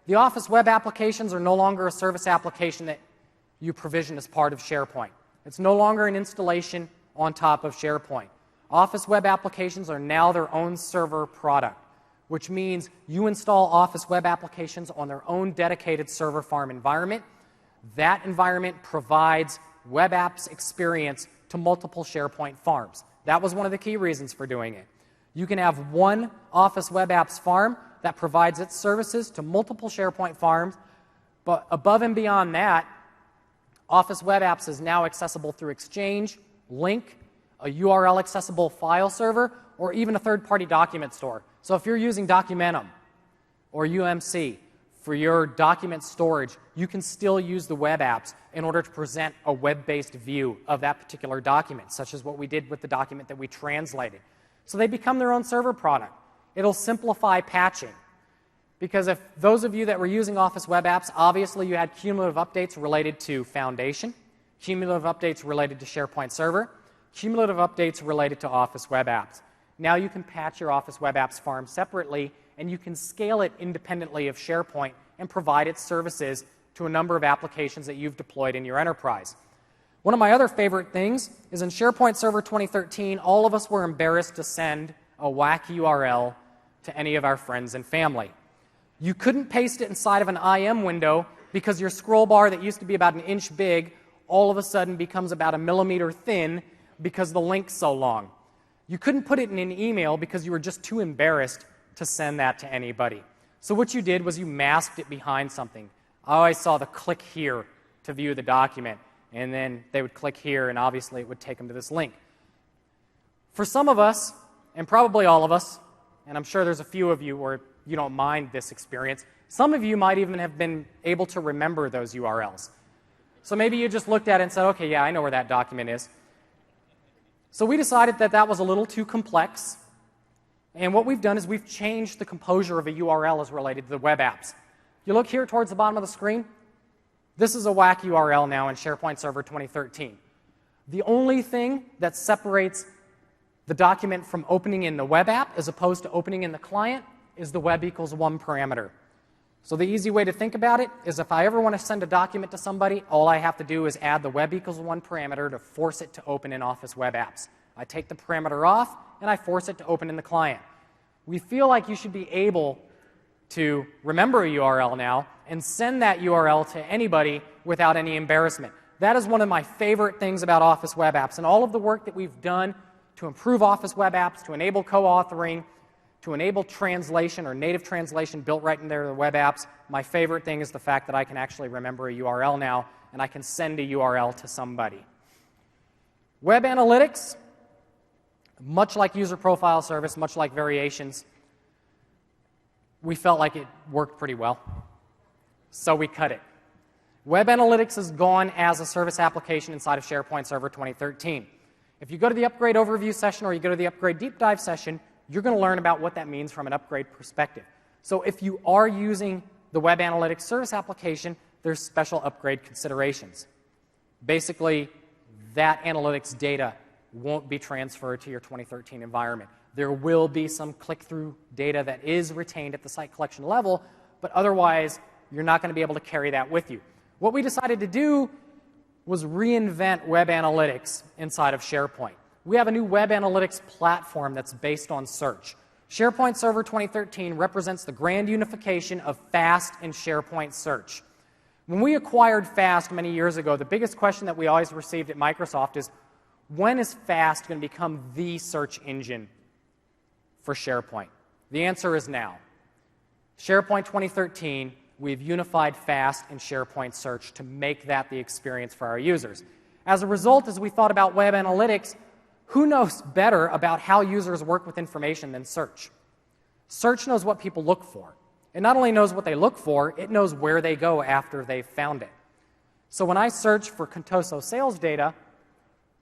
the Office web applications are no longer a service application that you provision as part of SharePoint. It's no longer an installation on top of SharePoint. Office web applications are now their own server product, which means you install Office web applications on their own dedicated server farm environment. That environment provides web apps experience to multiple SharePoint farms. That was one of the key reasons for doing it. You can have one Office web apps farm that provides its services to multiple SharePoint farms, but above and beyond that, Office web apps is now accessible through Exchange, Link, a URL accessible file server, or even a third-party document store. So if you're using Documentum or UMC for your document storage, you can still use the web apps in order to present a web-based view of that particular document, such as what we did with the document that we translated. So they become their own server product. It'll simplify patching, because if those of you that were using Office web apps, obviously you had cumulative updates related to Foundation, cumulative updates related to SharePoint Server, cumulative updates related to Office web apps. Now you can patch your Office web apps farm separately, and you can scale it independently of SharePoint and provide its services to a number of applications that you've deployed in your enterprise. One of my other favorite things is in SharePoint Server 2013, all of us were embarrassed to send a whack URL to any of our friends and family. You couldn't paste it inside of an IM window because your scroll bar that used to be about an inch big all of a sudden becomes about a millimeter thin because the link's so long. You couldn't put it in an email because you were just too embarrassed to send that to anybody. So what you did was you masked it behind something. I always saw the click here to view the document, and then they would click here, and obviously it would take them to this link. For some of us, and probably all of us, and I'm sure there's a few of you where you don't mind this experience, some of you might even have been able to remember those URLs. So maybe you just looked at it and said, okay, yeah, I know where that document is. So we decided that that was a little too complex, and what we've done is we've changed the composure of a URL as related to the web apps. You look here towards the bottom of the screen, this is a whack URL now in SharePoint Server 2013. The only thing that separates the document from opening in the web app as opposed to opening in the client is the web equals 1 parameter. So the easy way to think about it is if I ever want to send a document to somebody, all I have to do is add the web equals 1 parameter to force it to open in Office web apps. I take the parameter off, and I force it to open in the client. We feel like you should be able to remember a URL now and send that URL to anybody without any embarrassment. That is one of my favorite things about Office web apps, and all of the work that we've done to improve Office web apps, to enable co-authoring, to enable translation or native translation built right in there in the web apps. My favorite thing is the fact that I can actually remember a URL now, and I can send a URL to somebody. Web analytics, much like user profile service, much like variations, we felt like it worked pretty well, so we cut it. Web analytics is gone as a service application inside of SharePoint Server 2013. If you go to the upgrade overview session or you go to the upgrade deep dive session, you're going to learn about what that means from an upgrade perspective. So if you are using the web analytics service application, there's special upgrade considerations. Basically, that analytics data won't be transferred to your 2013 environment. There will be some click-through data that is retained at the site collection level, but otherwise, you're not going to be able to carry that with you. What we decided to do was reinvent web analytics inside of SharePoint. We have a new web analytics platform that's based on search. SharePoint Server 2013 represents the grand unification of FAST and SharePoint search. When we acquired FAST many years ago, the biggest question that we always received at Microsoft is, when is FAST going to become the search engine for SharePoint? The answer is now. SharePoint 2013, we've unified FAST and SharePoint Search to make that the experience for our users. As a result, as we thought about web analytics, who knows better about how users work with information than Search? Search knows what people look for. It not only knows what they look for, it knows where they go after they've found it. So when I search for Contoso sales data,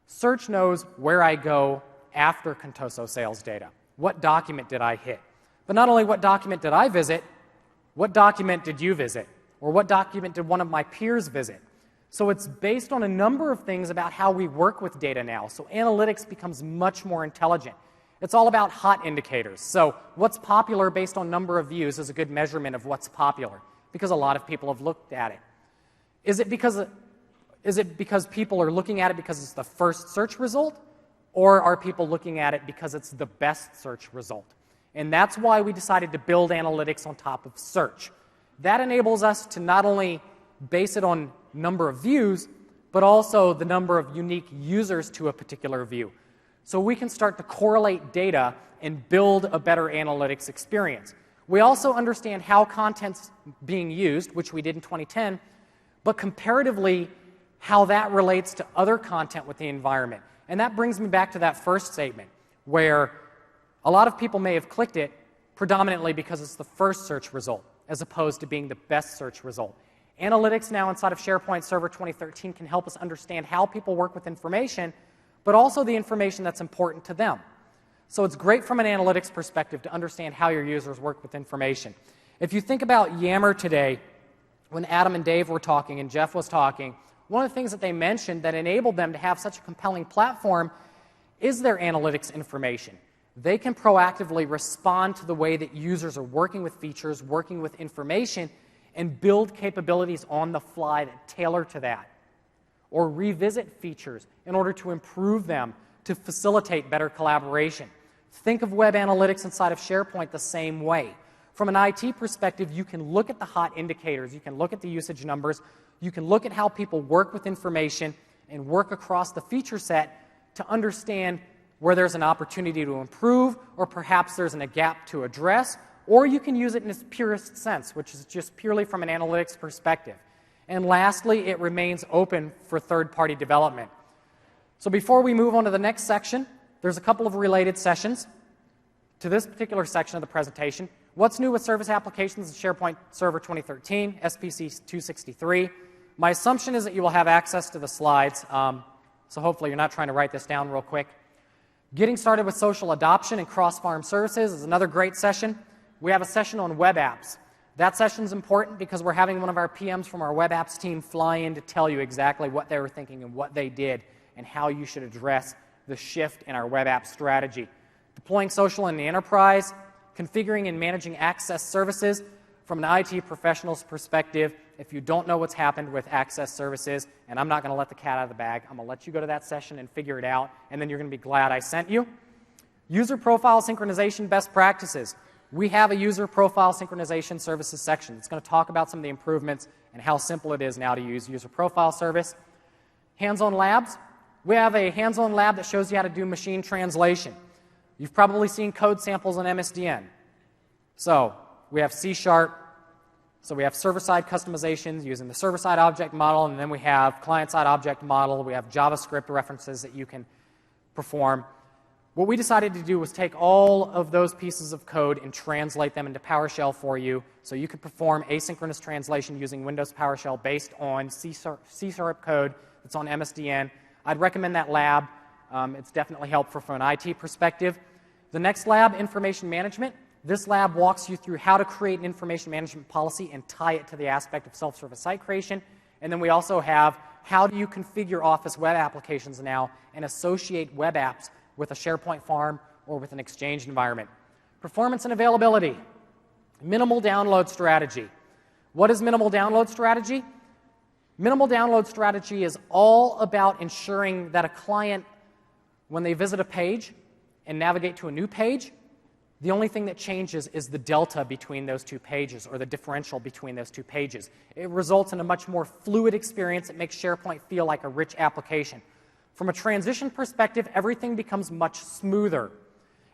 Search knows where I go after Contoso sales data. What document did I hit? But not only what document did I visit, what document did you visit? Or what document did one of my peers visit? So it's based on a number of things about how we work with data now. So analytics becomes much more intelligent. It's all about hot indicators. So what's popular based on number of views is a good measurement of what's popular because a lot of people have looked at it. Is it because people are looking at it because it's the first search result? Or are people looking at it because it's the best search result? And that's why we decided to build analytics on top of search. That enables us to not only base it on number of views, but also the number of unique users to a particular view. So we can start to correlate data and build a better analytics experience. We also understand how content's being used, which we did in 2010, but comparatively how that relates to other content with the environment. And that brings me back to that first statement, where a lot of people may have clicked it predominantly because it's the first search result, as opposed to being the best search result. Analytics now inside of SharePoint Server 2013 can help us understand how people work with information, but also the information that's important to them. So it's great from an analytics perspective to understand how your users work with information. If you think about Yammer today, when Adam and Dave were talking and Jeff was talking, one of the things that they mentioned that enabled them to have such a compelling platform is their analytics information. They can proactively respond to the way that users are working with features, working with information, and build capabilities on the fly that tailor to that, or revisit features in order to improve them to facilitate better collaboration. Think of web analytics inside of SharePoint the same way. From an IT perspective, you can look at the hot indicators, you can look at the usage numbers, you can look at how people work with information and work across the feature set to understand where there's an opportunity to improve, or perhaps there's a gap to address, or you can use it in its purest sense, which is just purely from an analytics perspective. And lastly, it remains open for third-party development. So before we move on to the next section, there's a couple of related sessions to this particular section of the presentation. What's new with service applications in SharePoint Server 2013, SPC 263? My assumption is that you will have access to the slides, so hopefully you're not trying to write this down real quick. Getting started with social adoption and cross-farm services is another great session. We have a session on web apps. That session is important because we're having one of our PMs from our web apps team fly in to tell you exactly what they were thinking and what they did and how you should address the shift in our web app strategy. Deploying social in the enterprise, configuring and managing access services. From an IT professional's perspective, if you don't know what's happened with access services, and I'm not going to let the cat out of the bag, I'm going to let you go to that session and figure it out, and then you're going to be glad I sent you. User profile synchronization best practices. We have a user profile synchronization services section. It's going to talk about some of the improvements and how simple it is now to use user profile service. Hands-on labs. We have a hands-on lab that shows you how to do machine translation. You've probably seen code samples on MSDN. So we have C#, so we have server-side customizations using the server-side object model, and then we have client-side object model. We have JavaScript references that you can perform. What we decided to do was take all of those pieces of code and translate them into PowerShell for you so you could perform asynchronous translation using Windows PowerShell based on C# code that's on MSDN. I'd recommend that lab. It's definitely helpful from an IT perspective. The next lab, information management. This lab walks you through how to create an information management policy and tie it to the aspect of self-service site creation. And then we also have how do you configure Office web applications now and associate web apps with a SharePoint farm or with an Exchange environment. Performance and availability. Minimal download strategy. What is minimal download strategy? Minimal download strategy is all about ensuring that a client, when they visit a page and navigate to a new page, the only thing that changes is the delta between those two pages, or the differential between those two pages. It results in a much more fluid experience that makes SharePoint feel like a rich application. From a transition perspective, everything becomes much smoother.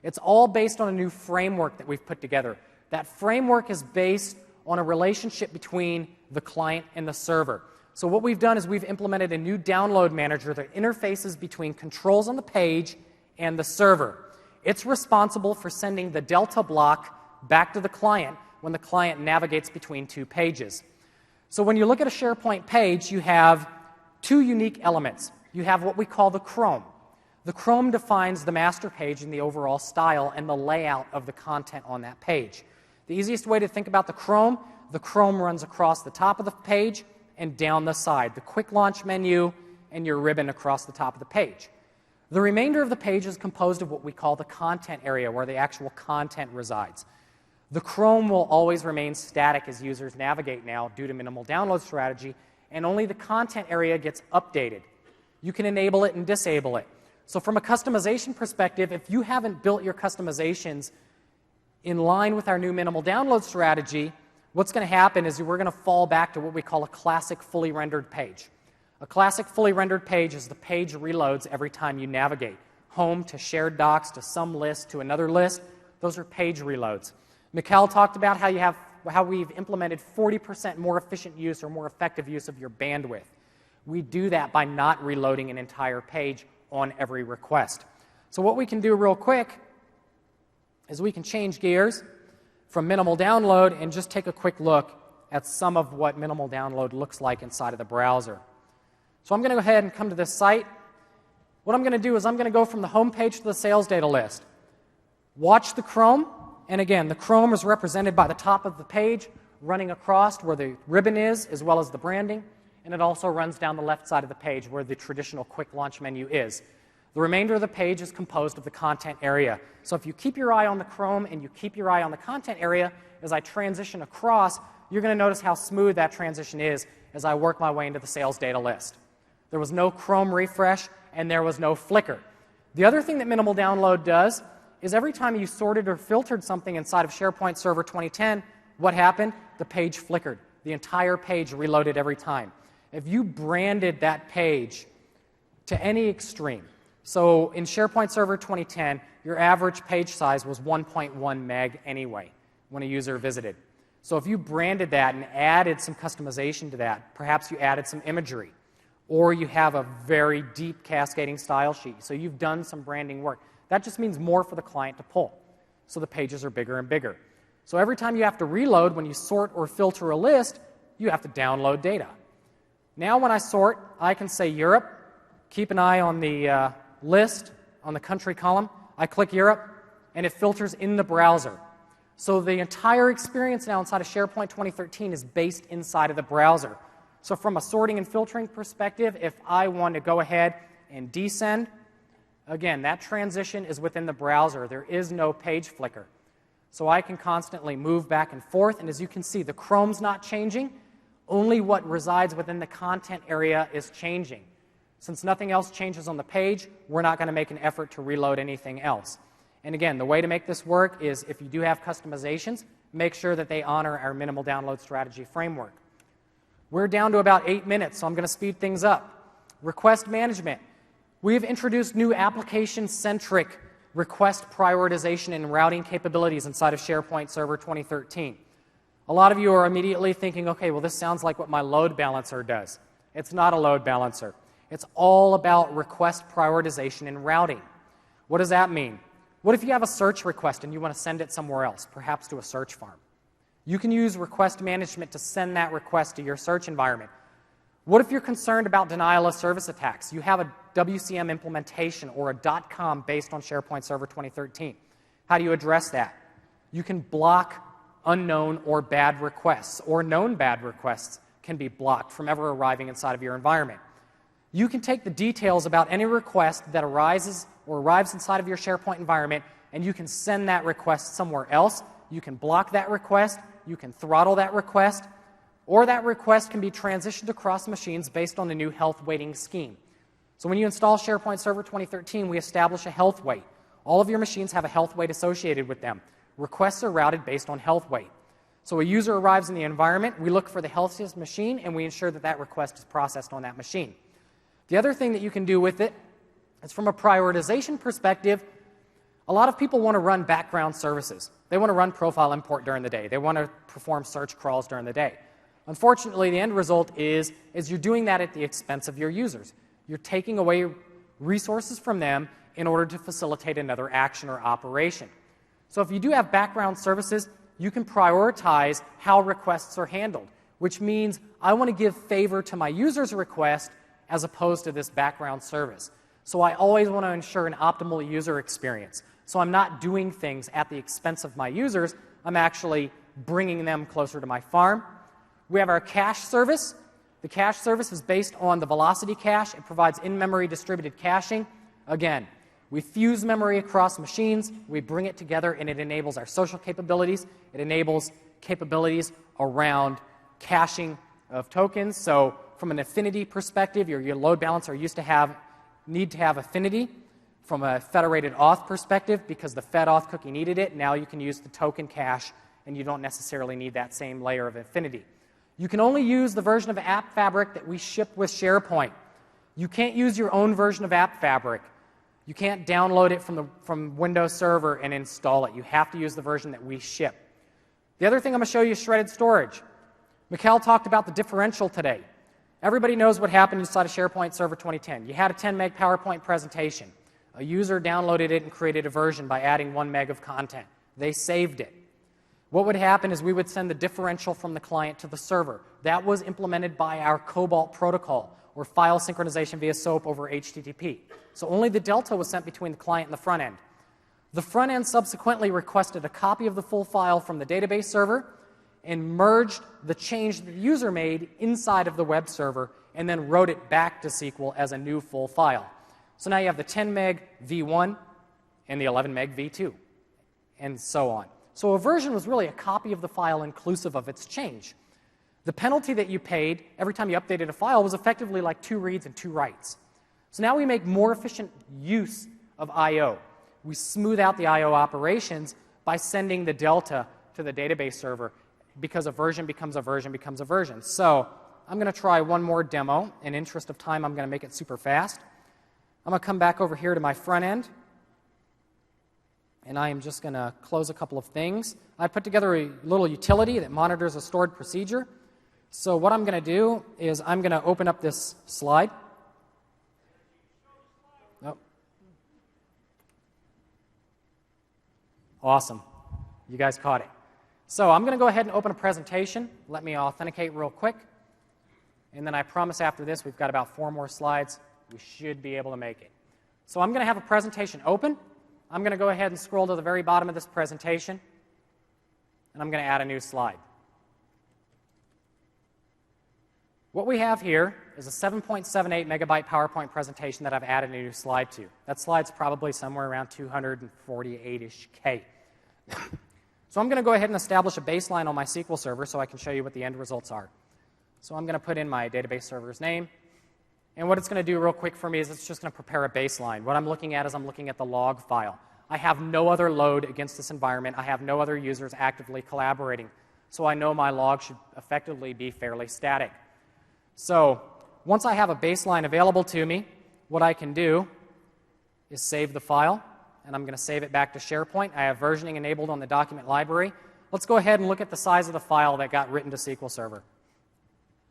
It's all based on a new framework that we've put together. That framework is based on a relationship between the client and the server. So what we've done is we've implemented a new download manager that interfaces between controls on the page and the server. It's responsible for sending the delta block back to the client when the client navigates between two pages. So when you look at a SharePoint page, you have two unique elements. You have what we call the Chrome. The Chrome defines the master page and the overall style and the layout of the content on that page. The easiest way to think about the Chrome runs across the top of the page and down the side, the quick launch menu and your ribbon across the top of the page. The remainder of the page is composed of what we call the content area, where the actual content resides. The Chrome will always remain static as users navigate now due to minimal download strategy, and only the content area gets updated. You can enable it and disable it. So from a customization perspective, if you haven't built your customizations in line with our new minimal download strategy, what's going to happen is we're going to fall back to what we call a classic fully rendered page. A classic fully rendered page is the page reloads every time you navigate. Home to shared docs to some list to another list. Those are page reloads. Mikhail talked about how we've implemented 40% more efficient use or more effective use of your bandwidth. We do that by not reloading an entire page on every request. So what we can do real quick is we can change gears from minimal download and just take a quick look at some of what minimal download looks like inside of the browser. So I'm going to go ahead and come to this site. What I'm going to do is I'm going to go from the home page to the sales data list. Watch the Chrome, and again, the Chrome is represented by the top of the page running across where the ribbon is, as well as the branding, and it also runs down the left side of the page where the traditional quick launch menu is. The remainder of the page is composed of the content area. So if you keep your eye on the Chrome and you keep your eye on the content area, as I transition across, you're going to notice how smooth that transition is as I work my way into the sales data list. There was no Chrome refresh, and there was no flicker. The other thing that minimal download does is every time you sorted or filtered something inside of SharePoint Server 2010, what happened? The page flickered. The entire page reloaded every time. If you branded that page to any extreme, so in SharePoint Server 2010, your average page size was 1.1 meg anyway when a user visited. So if you branded that and added some customization to that, perhaps you added some imagery, or you have a very deep cascading style sheet, so you've done some branding work, that just means more for the client to pull. So the pages are bigger and bigger. So every time you have to reload, when you sort or filter a list, you have to download data. Now when I sort, I can say Europe, keep an eye on the list, on the country column. I click Europe, and it filters in the browser. So the entire experience now inside of SharePoint 2013 is based inside of the browser. So from a sorting and filtering perspective, if I want to go ahead and descend, again, that transition is within the browser. There is no page flicker. So I can constantly move back and forth, and as you can see, the Chrome's not changing. Only what resides within the content area is changing. Since nothing else changes on the page, we're not going to make an effort to reload anything else. And again, the way to make this work is if you do have customizations, make sure that they honor our minimal download strategy framework. We're down to about 8 minutes, so I'm going to speed things up. Request management. We've introduced new application-centric request prioritization and routing capabilities inside of SharePoint Server 2013. A lot of you are immediately thinking, okay, well, this sounds like what my load balancer does. It's not a load balancer. It's all about request prioritization and routing. What does that mean? What if you have a search request and you want to send it somewhere else, perhaps to a search farm? You can use request management to send that request to your search environment. What if you're concerned about denial of service attacks? You have a WCM implementation or a .com based on SharePoint Server 2013. How do you address that? You can block unknown or bad requests, or known bad requests can be blocked from ever arriving inside of your environment. You can take the details about any request that arises or arrives inside of your SharePoint environment, and you can send that request somewhere else. You can block that request, you can throttle that request, or that request can be transitioned across machines based on the new health weighting scheme. So when you install SharePoint Server 2013, we establish a health weight. All of your machines have a health weight associated with them. Requests are routed based on health weight. So a user arrives in the environment, we look for the healthiest machine, and we ensure that that request is processed on that machine. The other thing that you can do with it is from a prioritization perspective, a lot of people want to run background services. They want to run profile import during the day. They want to perform search crawls during the day. Unfortunately, the end result is you're doing that at the expense of your users. You're taking away resources from them in order to facilitate another action or operation. So if you do have background services, you can prioritize how requests are handled, which means I want to give favor to my user's request as opposed to this background service. So I always want to ensure an optimal user experience. So I'm not doing things at the expense of my users. I'm actually bringing them closer to my farm. We have our cache service. The cache service is based on the velocity cache. It provides in-memory distributed caching. Again, we fuse memory across machines, we bring it together, and it enables our social capabilities. It enables capabilities around caching of tokens. So from an affinity perspective, your load balancer need to have affinity. From a federated auth perspective, because the fed auth cookie needed it, now you can use the token cache, and you don't necessarily need that same layer of affinity. You can only use the version of App Fabric that we ship with SharePoint. You can't use your own version of App Fabric. You can't download it from Windows Server and install it. You have to use the version that we ship. The other thing I'm going to show you is shredded storage. Mikhail talked about the differential today. Everybody knows what happened inside of SharePoint Server 2010. You had a 10 meg PowerPoint presentation. A user downloaded it and created a version by adding 1 meg of content. They saved it. What would happen is we would send the differential from the client to the server. That was implemented by our Cobalt protocol, or file synchronization via SOAP over HTTP. So only the delta was sent between the client and the front end. The front end subsequently requested a copy of the full file from the database server and merged the change that the user made inside of the web server and then wrote it back to SQL as a new full file. So now you have the 10 meg v1 and the 11 meg v2, and so on. So a version was really a copy of the file inclusive of its change. The penalty that you paid every time you updated a file was effectively like 2 reads and 2 writes. So now we make more efficient use of I/O. We smooth out the I/O operations by sending the delta to the database server, because a version becomes a version becomes a version. So I'm going to try one more demo. In interest of time, I'm going to make it super fast. I'm going to come back over here to my front end, and I am just going to close a couple of things. I put together a little utility that monitors a stored procedure. So what I'm going to do is I'm going to open up this slide. Oh. Awesome. You guys caught it. So I'm going to go ahead and open a presentation. Let me authenticate real quick. And then I promise after this we've got about 4 more slides. We should be able to make it. So I'm going to have a presentation open. I'm going to go ahead and scroll to the very bottom of this presentation. And I'm going to add a new slide. What we have here is a 7.78 megabyte PowerPoint presentation that I've added a new slide to. That slide's probably somewhere around 248-ish K. So I'm going to go ahead and establish a baseline on my SQL server so I can show you what the end results are. So I'm going to put in my database server's name. And what it's going to do real quick for me is it's just going to prepare a baseline. What I'm looking at is I'm looking at the log file. I have no other load against this environment. I have no other users actively collaborating. So I know my log should effectively be fairly static. So once I have a baseline available to me, what I can do is save the file. And I'm going to save it back to SharePoint. I have versioning enabled on the document library. Let's go ahead and look at the size of the file that got written to SQL Server.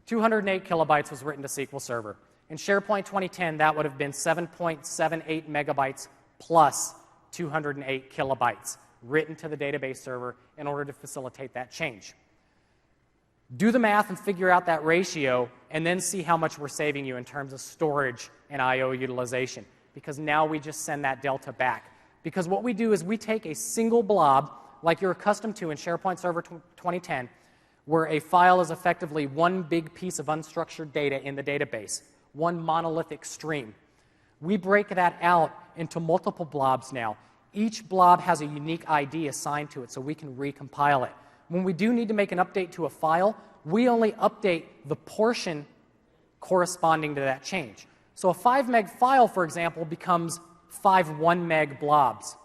208 kilobytes was written to SQL Server. In SharePoint 2010, that would have been 7.78 megabytes plus 208 kilobytes written to the database server in order to facilitate that change. Do the math and figure out that ratio, and then see how much we're saving you in terms of storage and I/O utilization, because now we just send that delta back. Because what we do is we take a single blob, like you're accustomed to in SharePoint Server 2010, where a file is effectively one big piece of unstructured data in the database, one monolithic stream. We break that out into multiple blobs now. Each blob has a unique ID assigned to it, so we can recompile it. When we do need to make an update to a file, we only update the portion corresponding to that change. So a 5 meg file, for example, becomes 5 1 meg blobs.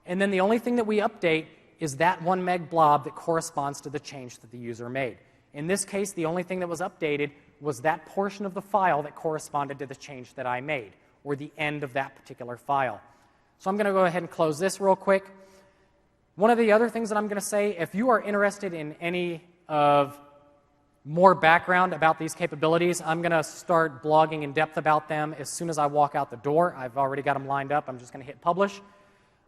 And then the only thing that we update is that 1 meg blob that corresponds to the change that the user made. In this case, the only thing that was updated was that portion of the file that corresponded to the change that I made, or the end of that particular file. So I'm going to go ahead and close this real quick. One of the other things that I'm going to say, if you are interested in any of more background about these capabilities, I'm going to start blogging in depth about them as soon as I walk out the door. I've already got them lined up. I'm just going to hit publish.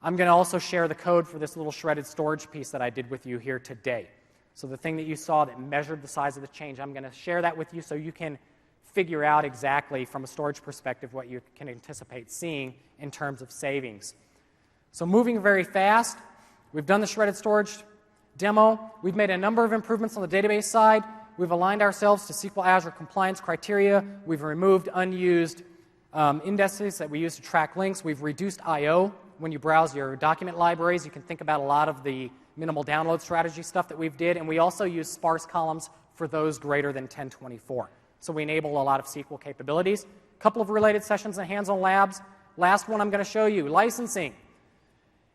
I'm going to also share the code for this little shredded storage piece that I did with you here today. So the thing that you saw that measured the size of the change, I'm going to share that with you so you can figure out exactly from a storage perspective what you can anticipate seeing in terms of savings. So moving very fast, we've done the shredded storage demo. We've made a number of improvements on the database side. We've aligned ourselves to SQL Azure compliance criteria. We've removed unused indices that we use to track links. We've reduced I/O. When you browse your document libraries, you can think about a lot of the minimal download strategy stuff that we've did, and we also use sparse columns for those greater than 1024. So we enable a lot of SQL capabilities. A couple of related sessions and hands-on labs. Last one I'm going to show you, licensing.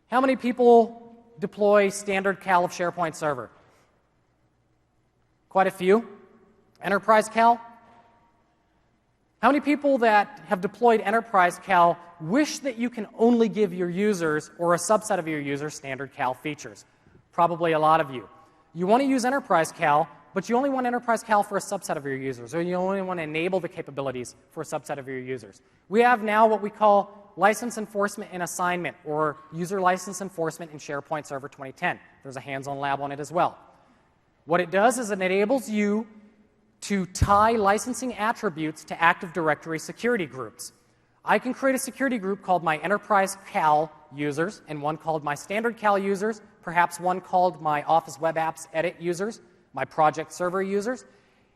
How many people deploy standard cal of SharePoint Server? Quite a few. Enterprise cal? How many people that have deployed Enterprise cal wish that you can only give your users or a subset of your users standard cal features? Probably a lot of you. You want to use Enterprise cal, but you only want Enterprise cal for a subset of your users, or you only want to enable the capabilities for a subset of your users. We have now what we call license enforcement and assignment, or user license enforcement in SharePoint Server 2010. There's a hands-on lab on it as well. What it does is it enables you to tie licensing attributes to Active Directory security groups. I can create a security group called my Enterprise Cal users and one called my Standard Cal users, perhaps one called my Office Web Apps Edit users, my Project Server users,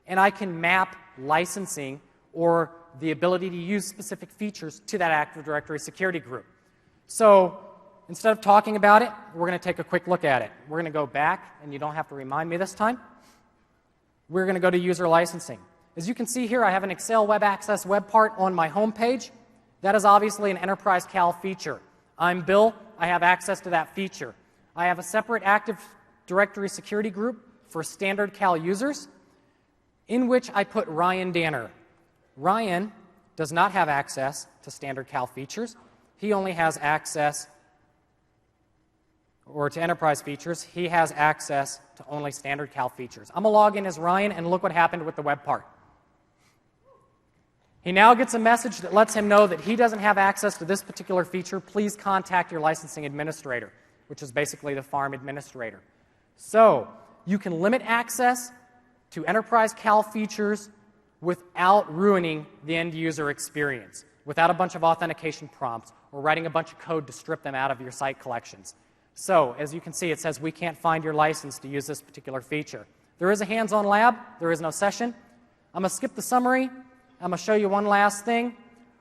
and I can map licensing or the ability to use specific features to that Active Directory security group. So instead of talking about it, we're going to take a quick look at it. We're going to go back, and you don't have to remind me this time. We're going to go to user licensing. As you can see here, I have an Excel Web Access web part on my home page. That is obviously an Enterprise Cal feature. I'm Bill. I have access to that feature. I have a separate Active Directory security group for Standard Cal users in which I put Ryan Danner. Ryan does not have access to Standard Cal features. He only has access, or to Enterprise features, he has access to only Standard Cal features. I'm going to log in as Ryan, and look what happened with the web part. He now gets a message that lets him know that he doesn't have access to this particular feature. Please contact your licensing administrator, which is basically the farm administrator. So you can limit access to Enterprise Cal features without ruining the end user experience, without a bunch of authentication prompts or writing a bunch of code to strip them out of your site collections. So as you can see, it says we can't find your license to use this particular feature. There is a hands-on lab. There is no session. I'm going to skip the summary. I'm going to show you one last thing.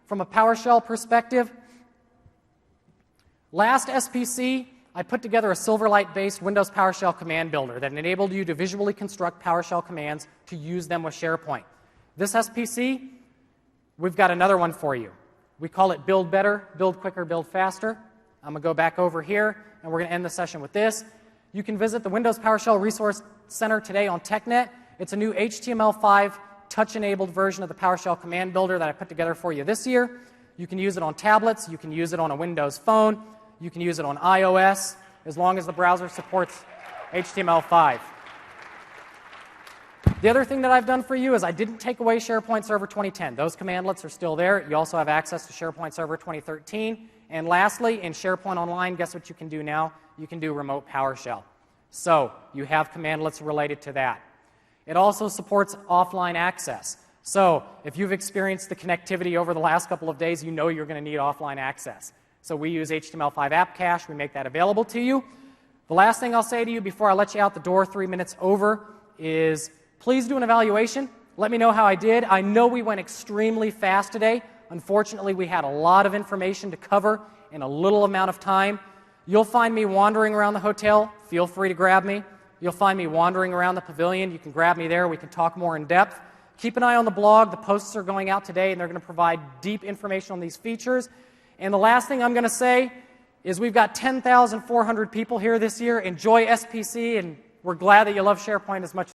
From a PowerShell perspective, last SPC, I put together a Silverlight-based Windows PowerShell command builder that enabled you to visually construct PowerShell commands to use them with SharePoint. This SPC, we've got another one for you. We call it Build Better, Build Quicker, Build Faster. I'm going to go back over here, and we're going to end the session with this. You can visit the Windows PowerShell Resource Center today on TechNet. It's a new HTML5 touch-enabled version of the PowerShell command builder that I put together for you this year. You can use it on tablets. You can use it on a Windows phone. You can use it on iOS, as long as the browser supports HTML5. The other thing that I've done for you is I didn't take away SharePoint Server 2010. Those commandlets are still there. You also have access to SharePoint Server 2013. And lastly, in SharePoint Online, guess what you can do now? You can do remote PowerShell. So you have commandlets related to that. It also supports offline access. So if you've experienced the connectivity over the last couple of days, you know you're going to need offline access. So we use HTML5 app cache. We make that available to you. The last thing I'll say to you before I let you out the door 3 minutes over is please do an evaluation. Let me know how I did. I know we went extremely fast today. Unfortunately, we had a lot of information to cover in a little amount of time. You'll find me wandering around the hotel. Feel free to grab me. You'll find me wandering around the pavilion. You can grab me there. We can talk more in depth. Keep an eye on the blog. The posts are going out today, and they're going to provide deep information on these features. And the last thing I'm going to say is we've got 10,400 people here this year. Enjoy SPC, and we're glad that you love SharePoint as much as